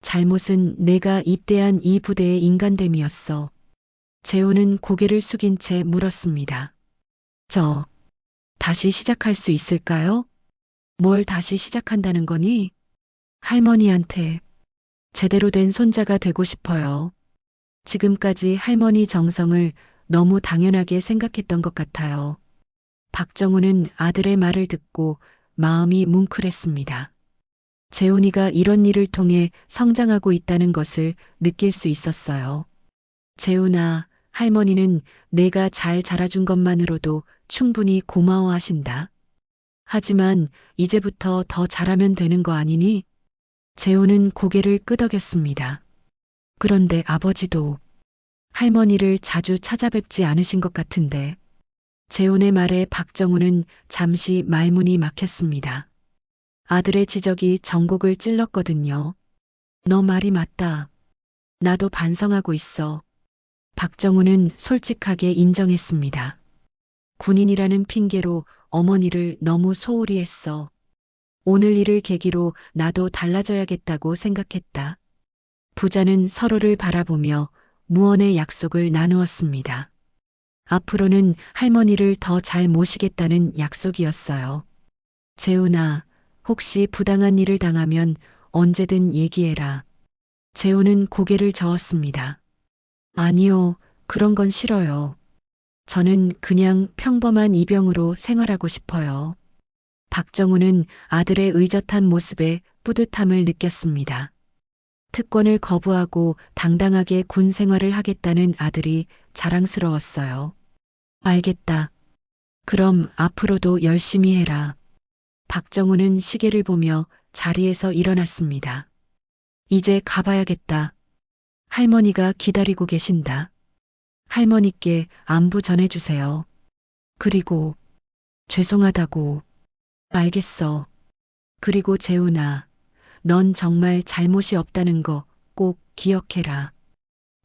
잘못은 내가 입대한 이 부대의 인간됨이었어. 재훈은 고개를 숙인 채 물었습니다. 저, 다시 시작할 수 있을까요? 뭘 다시 시작한다는 거니? 할머니한테 제대로 된 손자가 되고 싶어요. 지금까지 할머니 정성을 너무 당연하게 생각했던 것 같아요. 박정우는 아들의 말을 듣고 마음이 뭉클했습니다. 재훈이가 이런 일을 통해 성장하고 있다는 것을 느낄 수 있었어요. 재훈아, 할머니는 내가 잘 자라준 것만으로도 충분히 고마워하신다. 하지만 이제부터 더 잘하면 되는 거 아니니? 재훈은 고개를 끄덕였습니다. 그런데 아버지도 할머니를 자주 찾아뵙지 않으신 것 같은데. 재훈의 말에 박정우는 잠시 말문이 막혔습니다. 아들의 지적이 전곡을 찔렀거든요. 너 말이 맞다. 나도 반성하고 있어. 박정우는 솔직하게 인정했습니다. 군인이라는 핑계로 어머니를 너무 소홀히 했어. 오늘 일을 계기로 나도 달라져야겠다고 생각했다. 부자는 서로를 바라보며 무언의 약속을 나누었습니다. 앞으로는 할머니를 더 잘 모시겠다는 약속이었어요. 재훈아, 혹시 부당한 일을 당하면 언제든 얘기해라. 재훈은 고개를 저었습니다. 아니요, 그런 건 싫어요. 저는 그냥 평범한 이병으로 생활하고 싶어요. 박정우는 아들의 의젓한 모습에 뿌듯함을 느꼈습니다. 특권을 거부하고 당당하게 군 생활을 하겠다는 아들이 자랑스러웠어요. 알겠다. 그럼 앞으로도 열심히 해라. 박정우는 시계를 보며 자리에서 일어났습니다. 이제 가봐야겠다. 할머니가 기다리고 계신다. 할머니께 안부 전해주세요. 그리고 죄송하다고. 알겠어. 그리고 재훈아, 넌 정말 잘못이 없다는 거 꼭 기억해라.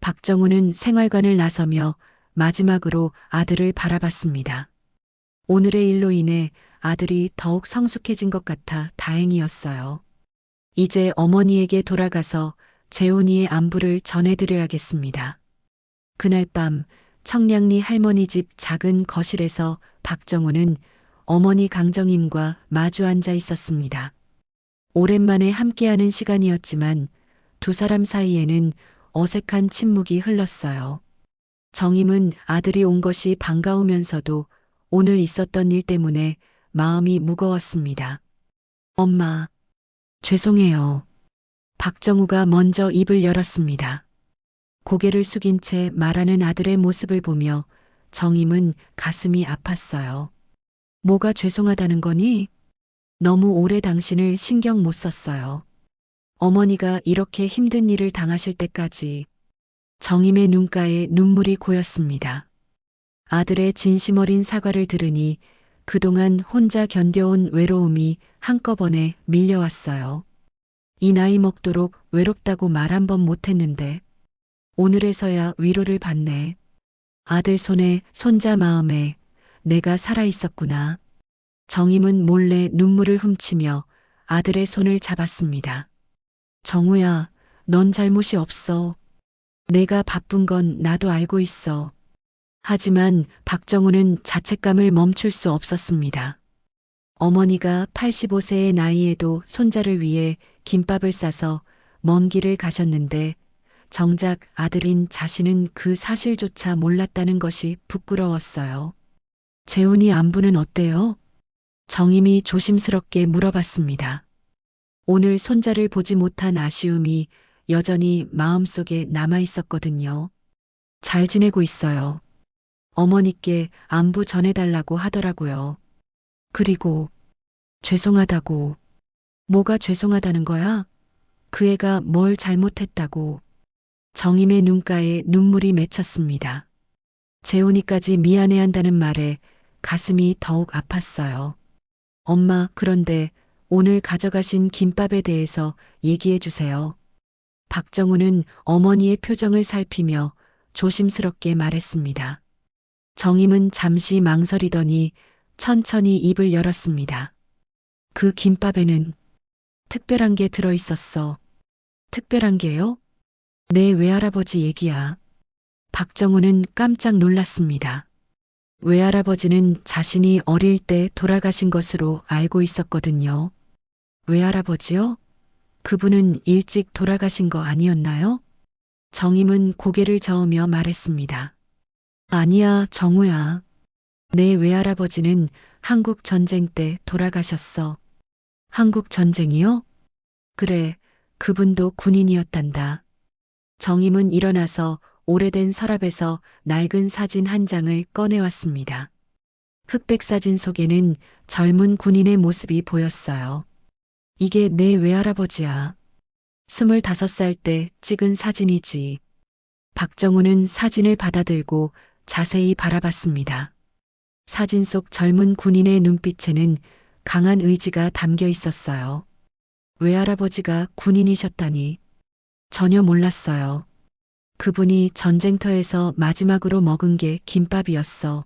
박정우는 생활관을 나서며 마지막으로 아들을 바라봤습니다. 오늘의 일로 인해 아들이 더욱 성숙해진 것 같아 다행이었어요. 이제 어머니에게 돌아가서 재훈이의 안부를 전해드려야겠습니다. 그날 밤 청량리 할머니 집 작은 거실에서 박정우는 어머니 강정임과 마주 앉아 있었습니다. 오랜만에 함께하는 시간이었지만 두 사람 사이에는 어색한 침묵이 흘렀어요. 정임은 아들이 온 것이 반가우면서도 오늘 있었던 일 때문에 마음이 무거웠습니다. 엄마, 죄송해요. 박정우가 먼저 입을 열었습니다. 고개를 숙인 채 말하는 아들의 모습을 보며 정임은 가슴이 아팠어요. 뭐가 죄송하다는 거니? 너무 오래 당신을 신경 못 썼어요. 어머니가 이렇게 힘든 일을 당하실 때까지. 정임의 눈가에 눈물이 고였습니다. 아들의 진심 어린 사과를 들으니 그동안 혼자 견뎌온 외로움이 한꺼번에 밀려왔어요. 이 나이 먹도록 외롭다고 말 한 번 못했는데 오늘에서야 위로를 받네. 아들 손에 손자 마음에 내가 살아있었구나. 정임은 몰래 눈물을 훔치며 아들의 손을 잡았습니다. 정우야, 넌 잘못이 없어. 내가 바쁜 건 나도 알고 있어. 하지만 박정우는 자책감을 멈출 수 없었습니다. 어머니가 85세의 나이에도 손자를 위해 김밥을 싸서 먼 길을 가셨는데 정작 아들인 자신은 그 사실조차 몰랐다는 것이 부끄러웠어요. 재훈이 안부는 어때요? 정임이 조심스럽게 물어봤습니다. 오늘 손자를 보지 못한 아쉬움이 여전히 마음속에 남아 있었거든요. 잘 지내고 있어요. 어머니께 안부 전해달라고 하더라고요. 그리고 죄송하다고. 뭐가 죄송하다는 거야? 그 애가 뭘 잘못했다고. 정임의 눈가에 눈물이 맺혔습니다. 재훈이까지 미안해한다는 말에 가슴이 더욱 아팠어요. 엄마, 그런데 오늘 가져가신 김밥에 대해서 얘기해 주세요. 박정우는 어머니의 표정을 살피며 조심스럽게 말했습니다. 정임은 잠시 망설이더니 천천히 입을 열었습니다. 그 김밥에는 특별한 게 들어 있었어. 특별한 게요? 내 외할아버지 얘기야. 박정우는 깜짝 놀랐습니다. 외할아버지는 자신이 어릴 때 돌아가신 것으로 알고 있었거든요. 외할아버지요? 그분은 일찍 돌아가신 거 아니었나요? 정임은 고개를 저으며 말했습니다. 아니야, 정우야. 내 외할아버지는 한국 전쟁 때 돌아가셨어. 한국 전쟁이요? 그래, 그분도 군인이었단다. 정임은 일어나서 오래된 서랍에서 낡은 사진 한 장을 꺼내왔습니다. 흑백 사진 속에는 젊은 군인의 모습이 보였어요. 이게 내 외할아버지야. 25살 때 찍은 사진이지. 박정우는 사진을 받아들고 자세히 바라봤습니다. 사진 속 젊은 군인의 눈빛에는 강한 의지가 담겨 있었어요. 외할아버지가 군인이셨다니 전혀 몰랐어요. 그분이 전쟁터에서 마지막으로 먹은 게 김밥이었어.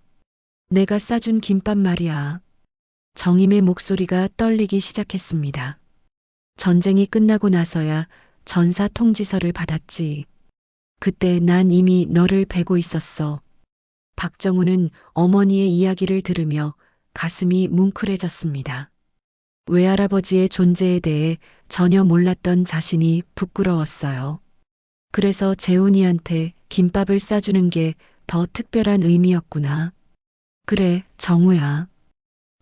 내가 싸준 김밥 말이야. 정임의 목소리가 떨리기 시작했습니다. 전쟁이 끝나고 나서야 전사 통지서를 받았지. 그때 난 이미 너를 뵈고 있었어. 박정우는 어머니의 이야기를 들으며 가슴이 뭉클해졌습니다. 외할아버지의 존재에 대해 전혀 몰랐던 자신이 부끄러웠어요. 그래서 재훈이한테 김밥을 싸주는 게 더 특별한 의미였구나. 그래, 정우야.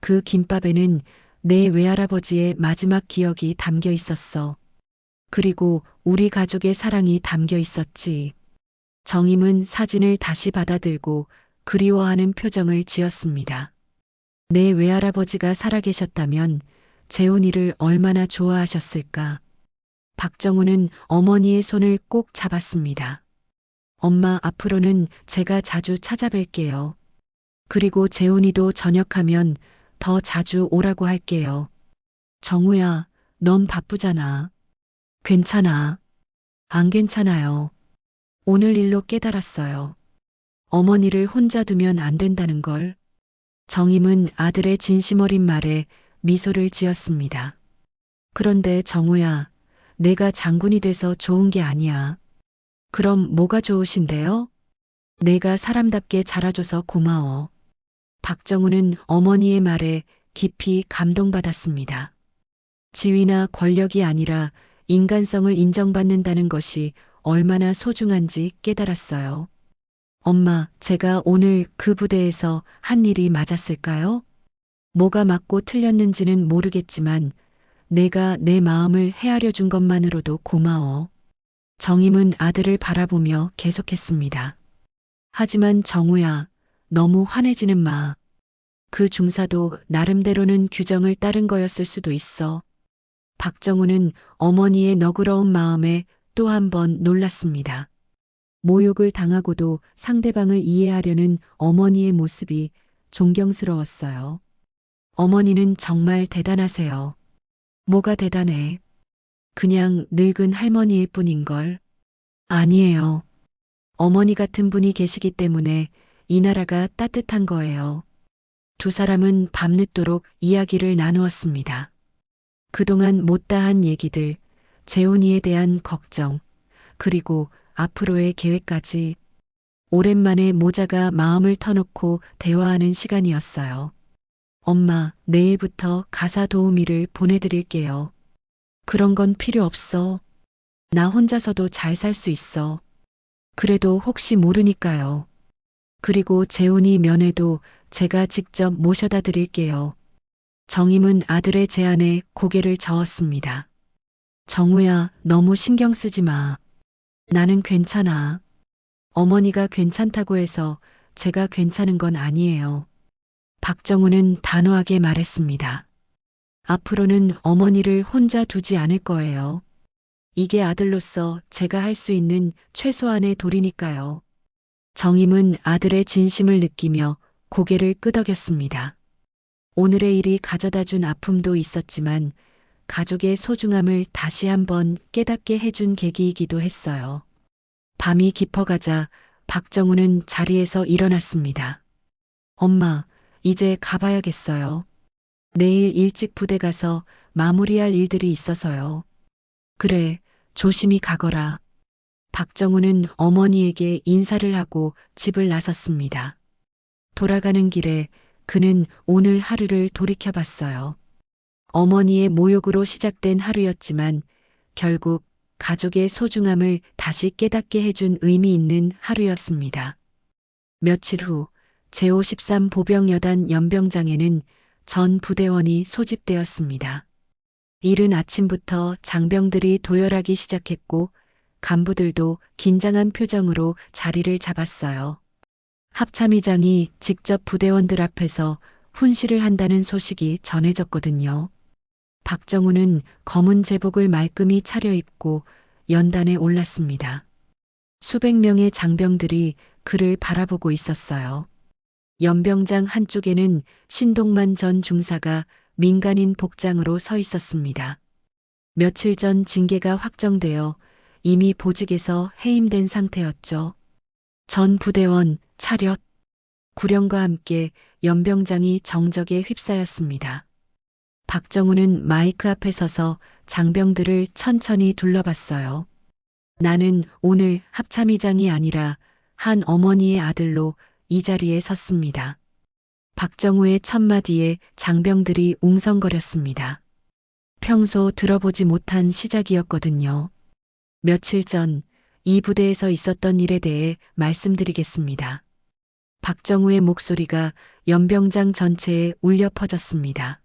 그 김밥에는 내 외할아버지의 마지막 기억이 담겨 있었어. 그리고 우리 가족의 사랑이 담겨 있었지. 정임은 사진을 다시 받아들고 그리워하는 표정을 지었습니다. 내 외할아버지가 살아계셨다면 재훈이를 얼마나 좋아하셨을까. 박정우는 어머니의 손을 꼭 잡았습니다. 엄마, 앞으로는 제가 자주 찾아뵐게요. 그리고 재훈이도 저녁하면 더 자주 오라고 할게요. 정우야, 넌 바쁘잖아. 괜찮아. 안 괜찮아요. 오늘 일로 깨달았어요. 어머니를 혼자 두면 안 된다는 걸. 정임은 아들의 진심 어린 말에 미소를 지었습니다. 그런데 정우야, 내가 장군이 돼서 좋은 게 아니야. 그럼 뭐가 좋으신데요? 내가 사람답게 자라줘서 고마워. 박정우는 어머니의 말에 깊이 감동받았습니다. 지위나 권력이 아니라 인간성을 인정받는다는 것이 얼마나 소중한지 깨달았어요. 엄마, 제가 오늘 그 부대에서 한 일이 맞았을까요? 뭐가 맞고 틀렸는지는 모르겠지만 내가 내 마음을 헤아려 준 것만으로도 고마워. 정임은 아들을 바라보며 계속했습니다. 하지만 정우야, 너무 화내지는 마. 그 중사도 나름대로는 규정을 따른 거였을 수도 있어. 박정우는 어머니의 너그러운 마음에 또 한 번 놀랐습니다. 모욕을 당하고도 상대방을 이해하려는 어머니의 모습이 존경스러웠어요. 어머니는 정말 대단하세요. 뭐가 대단해? 그냥 늙은 할머니일 뿐인걸. 아니에요. 어머니 같은 분이 계시기 때문에 이 나라가 따뜻한 거예요. 두 사람은 밤늦도록 이야기를 나누었습니다. 그동안 못다한 얘기들, 재훈이에 대한 걱정, 그리고 앞으로의 계획까지. 오랜만에 모자가 마음을 터놓고 대화하는 시간이었어요. 엄마, 내일부터 가사 도우미를 보내드릴게요. 그런 건 필요 없어. 나 혼자서도 잘 살 수 있어. 그래도 혹시 모르니까요. 그리고 재훈이 면회도 제가 직접 모셔다 드릴게요. 정임은 아들의 제안에 고개를 저었습니다. 정우야, 너무 신경 쓰지 마. 나는 괜찮아. 어머니가 괜찮다고 해서 제가 괜찮은 건 아니에요. 박정우는 단호하게 말했습니다. 앞으로는 어머니를 혼자 두지 않을 거예요. 이게 아들로서 제가 할 수 있는 최소한의 도리니까요. 정임은 아들의 진심을 느끼며 고개를 끄덕였습니다. 오늘의 일이 가져다 준 아픔도 있었지만 가족의 소중함을 다시 한번 깨닫게 해준 계기이기도 했어요. 밤이 깊어가자 박정우는 자리에서 일어났습니다. 엄마, 이제 가봐야겠어요. 내일 일찍 부대 가서 마무리할 일들이 있어서요. 그래, 조심히 가거라. 박정우는 어머니에게 인사를 하고 집을 나섰습니다. 돌아가는 길에 그는 오늘 하루를 돌이켜봤어요. 어머니의 모욕으로 시작된 하루였지만 결국 가족의 소중함을 다시 깨닫게 해준 의미 있는 하루였습니다. 며칠 후 제53 보병여단 연병장에는 전 부대원이 소집되었습니다. 이른 아침부터 장병들이 도열하기 시작했고 간부들도 긴장한 표정으로 자리를 잡았어요. 합참의장이 직접 부대원들 앞에서 훈시를 한다는 소식이 전해졌거든요. 박정우는 검은 제복을 말끔히 차려입고 연단에 올랐습니다. 수백 명의 장병들이 그를 바라보고 있었어요. 연병장 한쪽에는 신동만 전 중사가 민간인 복장으로 서 있었습니다. 며칠 전 징계가 확정되어 이미 보직에서 해임된 상태였죠. 전 부대원 차렷. 구령과 함께 연병장이 정적에 휩싸였습니다. 박정우는 마이크 앞에 서서 장병들을 천천히 둘러봤어요. 나는 오늘 합참의장이 아니라 한 어머니의 아들로 이 자리에 섰습니다. 박정우의 첫마디에 장병들이 웅성거렸습니다. 평소 들어보지 못한 시작이었거든요. 며칠 전 이 부대에서 있었던 일에 대해 말씀드리겠습니다. 박정우의 목소리가 연병장 전체에 울려 퍼졌습니다.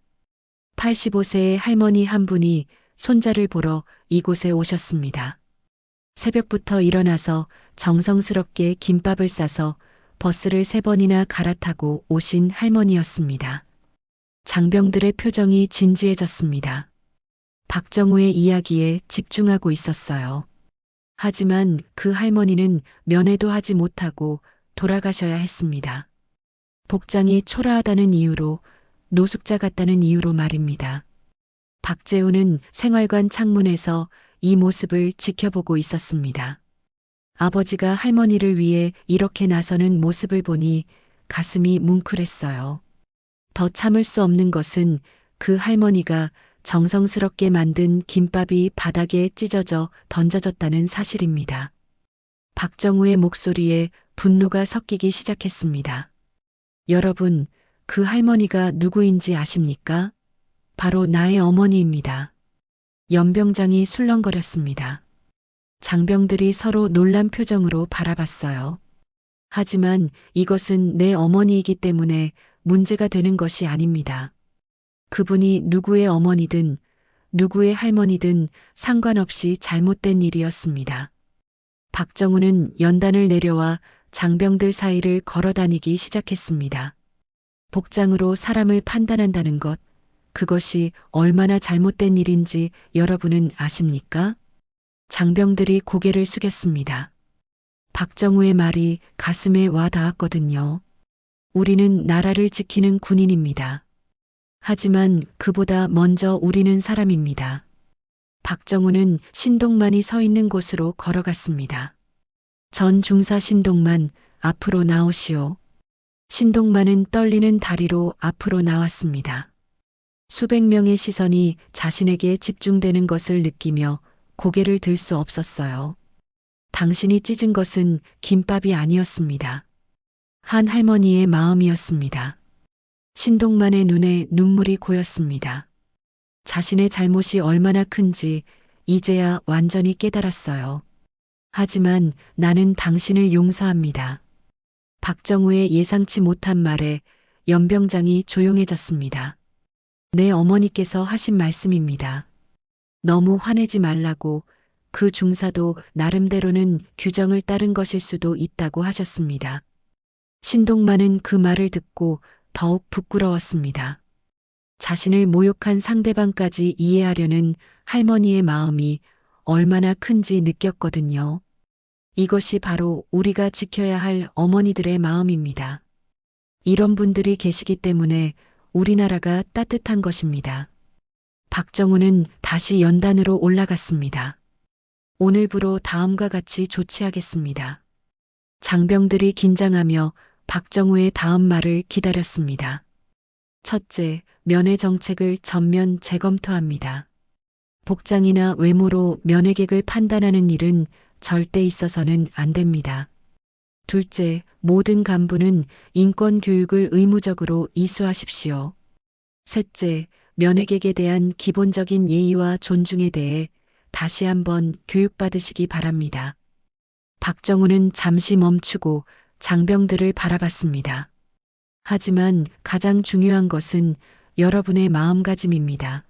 85세의 할머니 한 분이 손자를 보러 이곳에 오셨습니다. 새벽부터 일어나서 정성스럽게 김밥을 싸서 버스를 3번이나 갈아타고 오신 할머니였습니다. 장병들의 표정이 진지해졌습니다. 박정우의 이야기에 집중하고 있었어요. 하지만 그 할머니는 면회도 하지 못하고 돌아가셔야 했습니다. 복장이 초라하다는 이유로, 노숙자 같다는 이유로 말입니다. 박재우는 생활관 창문에서 이 모습을 지켜보고 있었습니다. 아버지가 할머니를 위해 이렇게 나서는 모습을 보니 가슴이 뭉클했어요. 더 참을 수 없는 것은 그 할머니가 정성스럽게 만든 김밥이 바닥에 찢어져 던져졌다는 사실입니다. 박정우의 목소리에 분노가 섞이기 시작했습니다. 여러분, 그 할머니가 누구인지 아십니까? 바로 나의 어머니입니다. 연병장이 술렁거렸습니다. 장병들이 서로 놀란 표정으로 바라봤어요. 하지만 이것은 내 어머니이기 때문에 문제가 되는 것이 아닙니다. 그분이 누구의 어머니든 누구의 할머니든 상관없이 잘못된 일이었습니다. 박정우는 연단을 내려와 장병들 사이를 걸어다니기 시작했습니다. 복장으로 사람을 판단한다는 것, 그것이 얼마나 잘못된 일인지 여러분은 아십니까? 장병들이 고개를 숙였습니다. 박정우의 말이 가슴에 와 닿았거든요. 우리는 나라를 지키는 군인입니다. 하지만 그보다 먼저 우리는 사람입니다. 박정우는 신동만이 서 있는 곳으로 걸어갔습니다. 전 중사 신동만, 앞으로 나오시오. 신동만은 떨리는 다리로 앞으로 나왔습니다. 수백 명의 시선이 자신에게 집중되는 것을 느끼며 고개를 들 수 없었어요. 당신이 찢은 것은 김밥이 아니었습니다. 한 할머니의 마음이었습니다. 신동만의 눈에 눈물이 고였습니다. 자신의 잘못이 얼마나 큰지 이제야 완전히 깨달았어요. 하지만 나는 당신을 용서합니다. 박정우의 예상치 못한 말에 연병장이 조용해졌습니다. 내 어머니께서 하신 말씀입니다. 너무 화내지 말라고, 그 중사도 나름대로는 규정을 따른 것일 수도 있다고 하셨습니다. 신동만은 그 말을 듣고 더욱 부끄러웠습니다. 자신을 모욕한 상대방까지 이해하려는 할머니의 마음이 얼마나 큰지 느꼈거든요. 이것이 바로 우리가 지켜야 할 어머니들의 마음입니다. 이런 분들이 계시기 때문에 우리나라가 따뜻한 것입니다. 박정우는 다시 연단으로 올라갔습니다. 오늘부로 다음과 같이 조치하겠습니다. 장병들이 긴장하며 박정우의 다음 말을 기다렸습니다. 첫째, 면회 정책을 전면 재검토합니다. 복장이나 외모로 면회객을 판단하는 일은 절대 있어서는 안 됩니다. 둘째, 모든 간부는 인권 교육을 의무적으로 이수하십시오. 셋째, 면회객에 대한 기본적인 예의와 존중에 대해 다시 한번 교육받으시기 바랍니다. 박정우는 잠시 멈추고 장병들을 바라봤습니다. 하지만 가장 중요한 것은 여러분의 마음가짐입니다.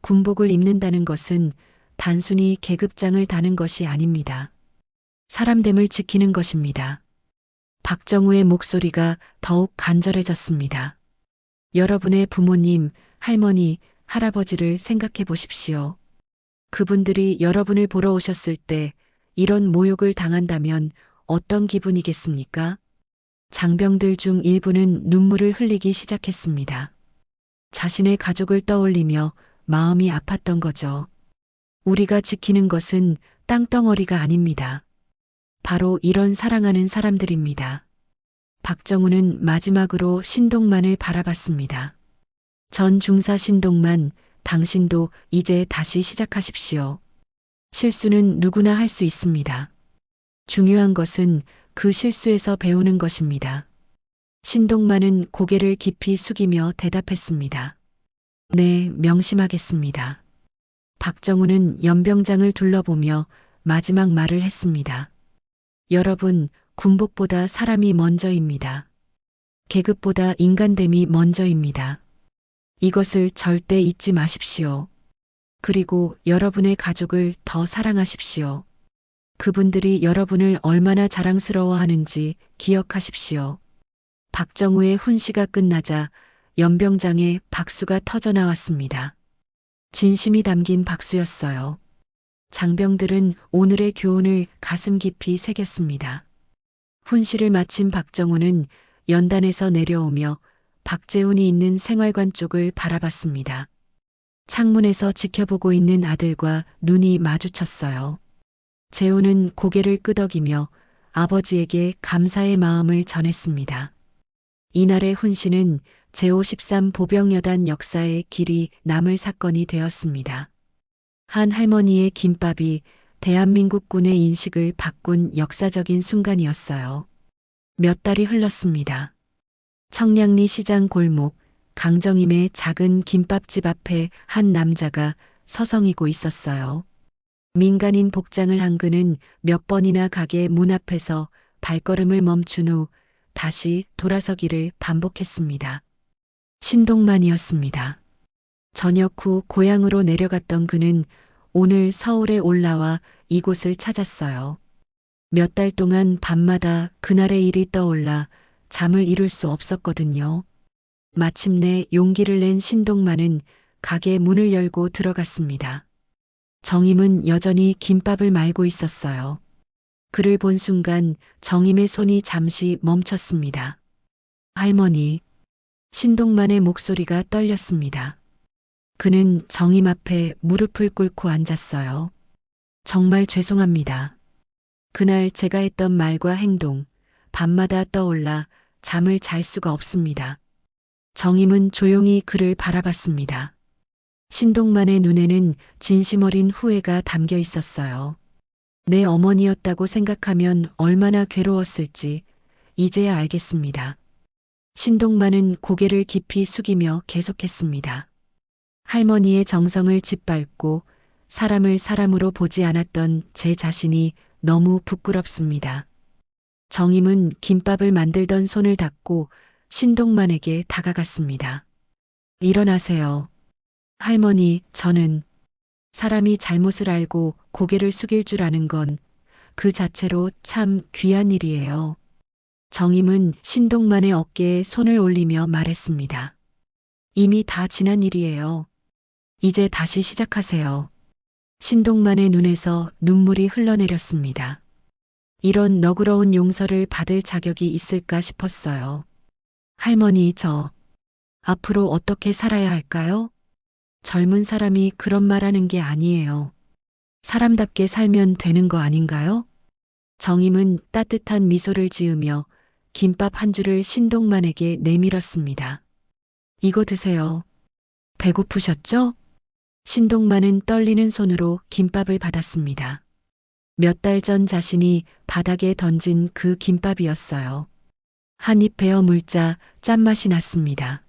군복을 입는다는 것은 단순히 계급장을 다는 것이 아닙니다. 사람됨을 지키는 것입니다. 박정우의 목소리가 더욱 간절해졌습니다. 여러분의 부모님, 할머니, 할아버지를 생각해 보십시오. 그분들이 여러분을 보러 오셨을 때 이런 모욕을 당한다면 어떤 기분이겠습니까? 장병들 중 일부는 눈물을 흘리기 시작했습니다. 자신의 가족을 떠올리며 마음이 아팠던 거죠. 우리가 지키는 것은 땅덩어리가 아닙니다. 바로 이런 사랑하는 사람들입니다. 박정우는 마지막으로 신동만을 바라봤습니다. 전 중사 신동만, 당신도 이제 다시 시작하십시오. 실수는 누구나 할 수 있습니다. 중요한 것은 그 실수에서 배우는 것입니다. 신동만은 고개를 깊이 숙이며 대답했습니다. 네, 명심하겠습니다. 박정우는 연병장을 둘러보며 마지막 말을 했습니다. 여러분, 군복보다 사람이 먼저입니다. 계급보다 인간됨이 먼저입니다. 이것을 절대 잊지 마십시오. 그리고 여러분의 가족을 더 사랑하십시오. 그분들이 여러분을 얼마나 자랑스러워하는지 기억하십시오. 박정우의 훈시가 끝나자 연병장에 박수가 터져 나왔습니다. 진심이 담긴 박수였어요. 장병들은 오늘의 교훈을 가슴 깊이 새겼습니다. 훈시를 마친 박정우는 연단에서 내려오며 박재훈이 있는 생활관 쪽을 바라봤습니다. 창문에서 지켜보고 있는 아들과 눈이 마주쳤어요. 재훈은 고개를 끄덕이며 아버지에게 감사의 마음을 전했습니다. 이날의 훈시는 제53 보병여단 역사에 길이 남을 사건이 되었습니다. 한 할머니의 김밥이 대한민국 군의 인식을 바꾼 역사적인 순간이었어요. 몇 달이 흘렀습니다. 청량리 시장 골목, 강정임의 작은 김밥집 앞에 한 남자가 서성이고 있었어요. 민간인 복장을 한 그는 몇 번이나 가게 문 앞에서 발걸음을 멈춘 후 다시 돌아서기를 반복했습니다. 신동만이었습니다. 저녁 후 고향으로 내려갔던 그는 오늘 서울에 올라와 이곳을 찾았어요. 몇 달 동안 밤마다 그날의 일이 떠올라 잠을 이룰 수 없었거든요. 마침내 용기를 낸 신동만은 가게 문을 열고 들어갔습니다. 정임은 여전히 김밥을 말고 있었어요. 그를 본 순간 정임의 손이 잠시 멈췄습니다. 할머니, 신동만의 목소리가 떨렸습니다. 그는 정임 앞에 무릎을 꿇고 앉았어요. 정말 죄송합니다. 그날 제가 했던 말과 행동, 밤마다 떠올라 잠을 잘 수가 없습니다. 정임은 조용히 그를 바라봤습니다. 신동만의 눈에는 진심 어린 후회가 담겨 있었어요. 내 어머니였다고 생각하면 얼마나 괴로웠을지 이제야 알겠습니다. 신동만은 고개를 깊이 숙이며 계속했습니다. 할머니의 정성을 짓밟고 사람을 사람으로 보지 않았던 제 자신이 너무 부끄럽습니다. 정임은 김밥을 만들던 손을 닫고 신동만에게 다가갔습니다. 일어나세요. 할머니, 저는 사람이 잘못을 알고 고개를 숙일 줄 아는 건 그 자체로 참 귀한 일이에요. 정임은 신동만의 어깨에 손을 올리며 말했습니다. 이미 다 지난 일이에요. 이제 다시 시작하세요. 신동만의 눈에서 눈물이 흘러내렸습니다. 이런 너그러운 용서를 받을 자격이 있을까 싶었어요. 할머니, 저 앞으로 어떻게 살아야 할까요? 젊은 사람이 그런 말하는 게 아니에요. 사람답게 살면 되는 거 아닌가요? 정임은 따뜻한 미소를 지으며 김밥 한 줄을 신동만에게 내밀었습니다. 이거 드세요. 배고프셨죠? 신동만은 떨리는 손으로 김밥을 받았습니다. 몇 달 전 자신이 바닥에 던진 그 김밥이었어요. 한 입 베어 물자 짠맛이 났습니다.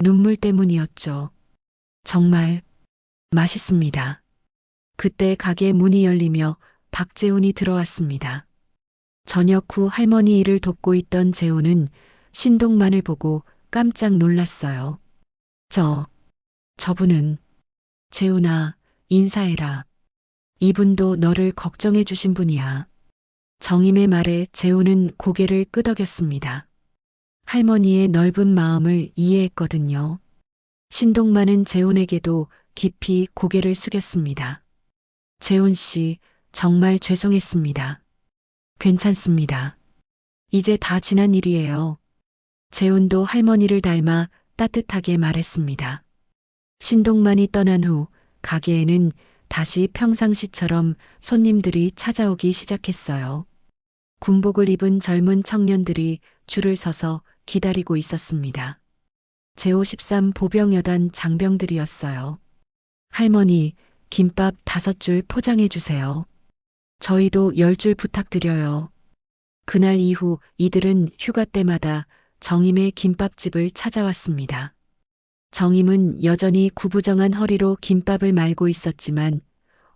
눈물 때문이었죠. 정말 맛있습니다. 그때 가게 문이 열리며 박재훈이 들어왔습니다. 저녁 후 할머니 일을 돕고 있던 재훈은 신동만을 보고 깜짝 놀랐어요. 저분은 재훈아, 인사해라. 이분도 너를 걱정해 주신 분이야. 정임의 말에 재훈은 고개를 끄덕였습니다. 할머니의 넓은 마음을 이해했거든요. 신동만은 재훈에게도 깊이 고개를 숙였습니다. 재훈 씨, 정말 죄송했습니다. 괜찮습니다. 이제 다 지난 일이에요. 재훈도 할머니를 닮아 따뜻하게 말했습니다. 신동만이 떠난 후 가게에는 다시 평상시처럼 손님들이 찾아오기 시작했어요. 군복을 입은 젊은 청년들이 줄을 서서 기다리고 있었습니다. 제53 보병여단 장병들이었어요. 할머니, 김밥 5줄 포장해 주세요. 저희도 10줄 부탁드려요. 그날 이후 이들은 휴가 때마다 정임의 김밥집을 찾아왔습니다. 정임은 여전히 구부정한 허리로 김밥을 말고 있었지만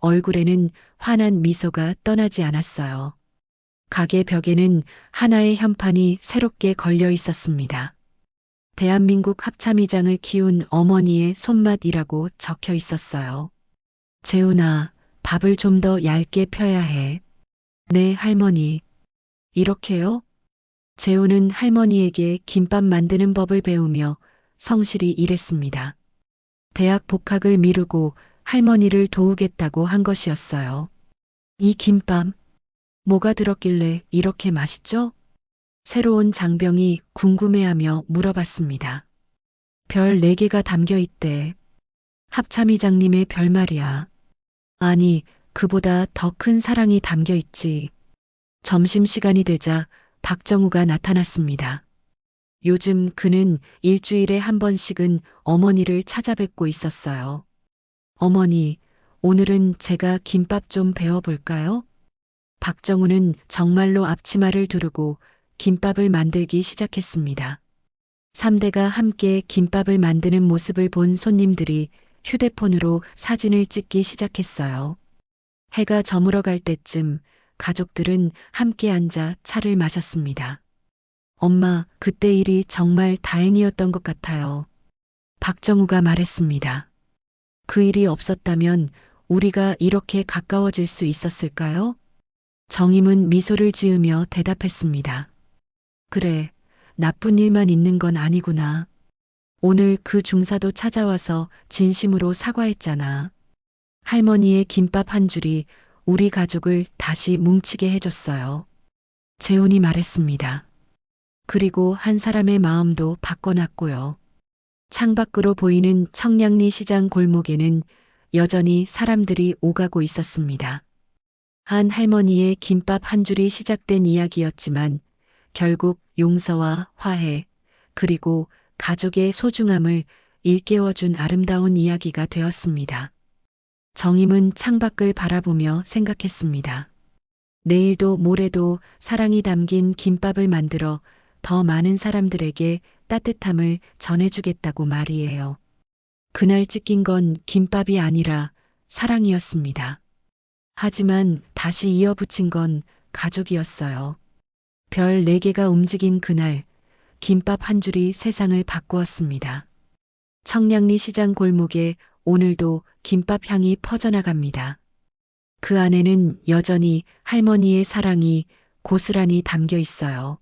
얼굴에는 환한 미소가 떠나지 않았어요. 가게 벽에는 하나의 현판이 새롭게 걸려 있었습니다. 대한민국 합참의장을 키운 어머니의 손맛이라고 적혀 있었어요. 재훈아, 밥을 좀 더 얇게 펴야 해. 네, 할머니. 이렇게요? 재훈은 할머니에게 김밥 만드는 법을 배우며 성실히 일했습니다. 대학 복학을 미루고 할머니를 도우겠다고 한 것이었어요. 이 김밥, 뭐가 들었길래 이렇게 맛있죠? 새로운 장병이 궁금해하며 물어봤습니다. 별 4개가 담겨 있대. 합참의장님의 별말이야. 아니, 그보다 더 큰 사랑이 담겨 있지. 점심시간이 되자 박정우가 나타났습니다. 요즘 그는 일주일에 한 번씩은 어머니를 찾아뵙고 있었어요. 어머니, 오늘은 제가 김밥 좀 배워볼까요? 박정우는 정말로 앞치마를 두르고 김밥을 만들기 시작했습니다. 3대가 함께 김밥을 만드는 모습을 본 손님들이 휴대폰으로 사진을 찍기 시작했어요. 해가 저물어 갈 때쯤 가족들은 함께 앉아 차를 마셨습니다. 엄마, 그때 일이 정말 다행이었던 것 같아요. 박정우가 말했습니다. 그 일이 없었다면 우리가 이렇게 가까워질 수 있었을까요? 정임은 미소를 지으며 대답했습니다. 그래, 나쁜 일만 있는 건 아니구나. 오늘 그 중사도 찾아와서 진심으로 사과했잖아. 할머니의 김밥 한 줄이 우리 가족을 다시 뭉치게 해줬어요. 재훈이 말했습니다. 그리고 한 사람의 마음도 바꿔놨고요. 창밖으로 보이는 청량리 시장 골목에는 여전히 사람들이 오가고 있었습니다. 한 할머니의 김밥 한 줄이 시작된 이야기였지만 결국 용서와 화해 그리고 가족의 소중함을 일깨워준 아름다운 이야기가 되었습니다. 정임은 창밖을 바라보며 생각했습니다. 내일도 모레도 사랑이 담긴 김밥을 만들어 더 많은 사람들에게 따뜻함을 전해주겠다고 말이에요. 그날 찍힌 건 김밥이 아니라 사랑이었습니다. 하지만 다시 이어붙인 건 가족이었어요. 별 4개가 움직인 그날 김밥 한 줄이 세상을 바꾸었습니다. 청량리 시장 골목에 오늘도 김밥 향이 퍼져나갑니다. 그 안에는 여전히 할머니의 사랑이 고스란히 담겨 있어요.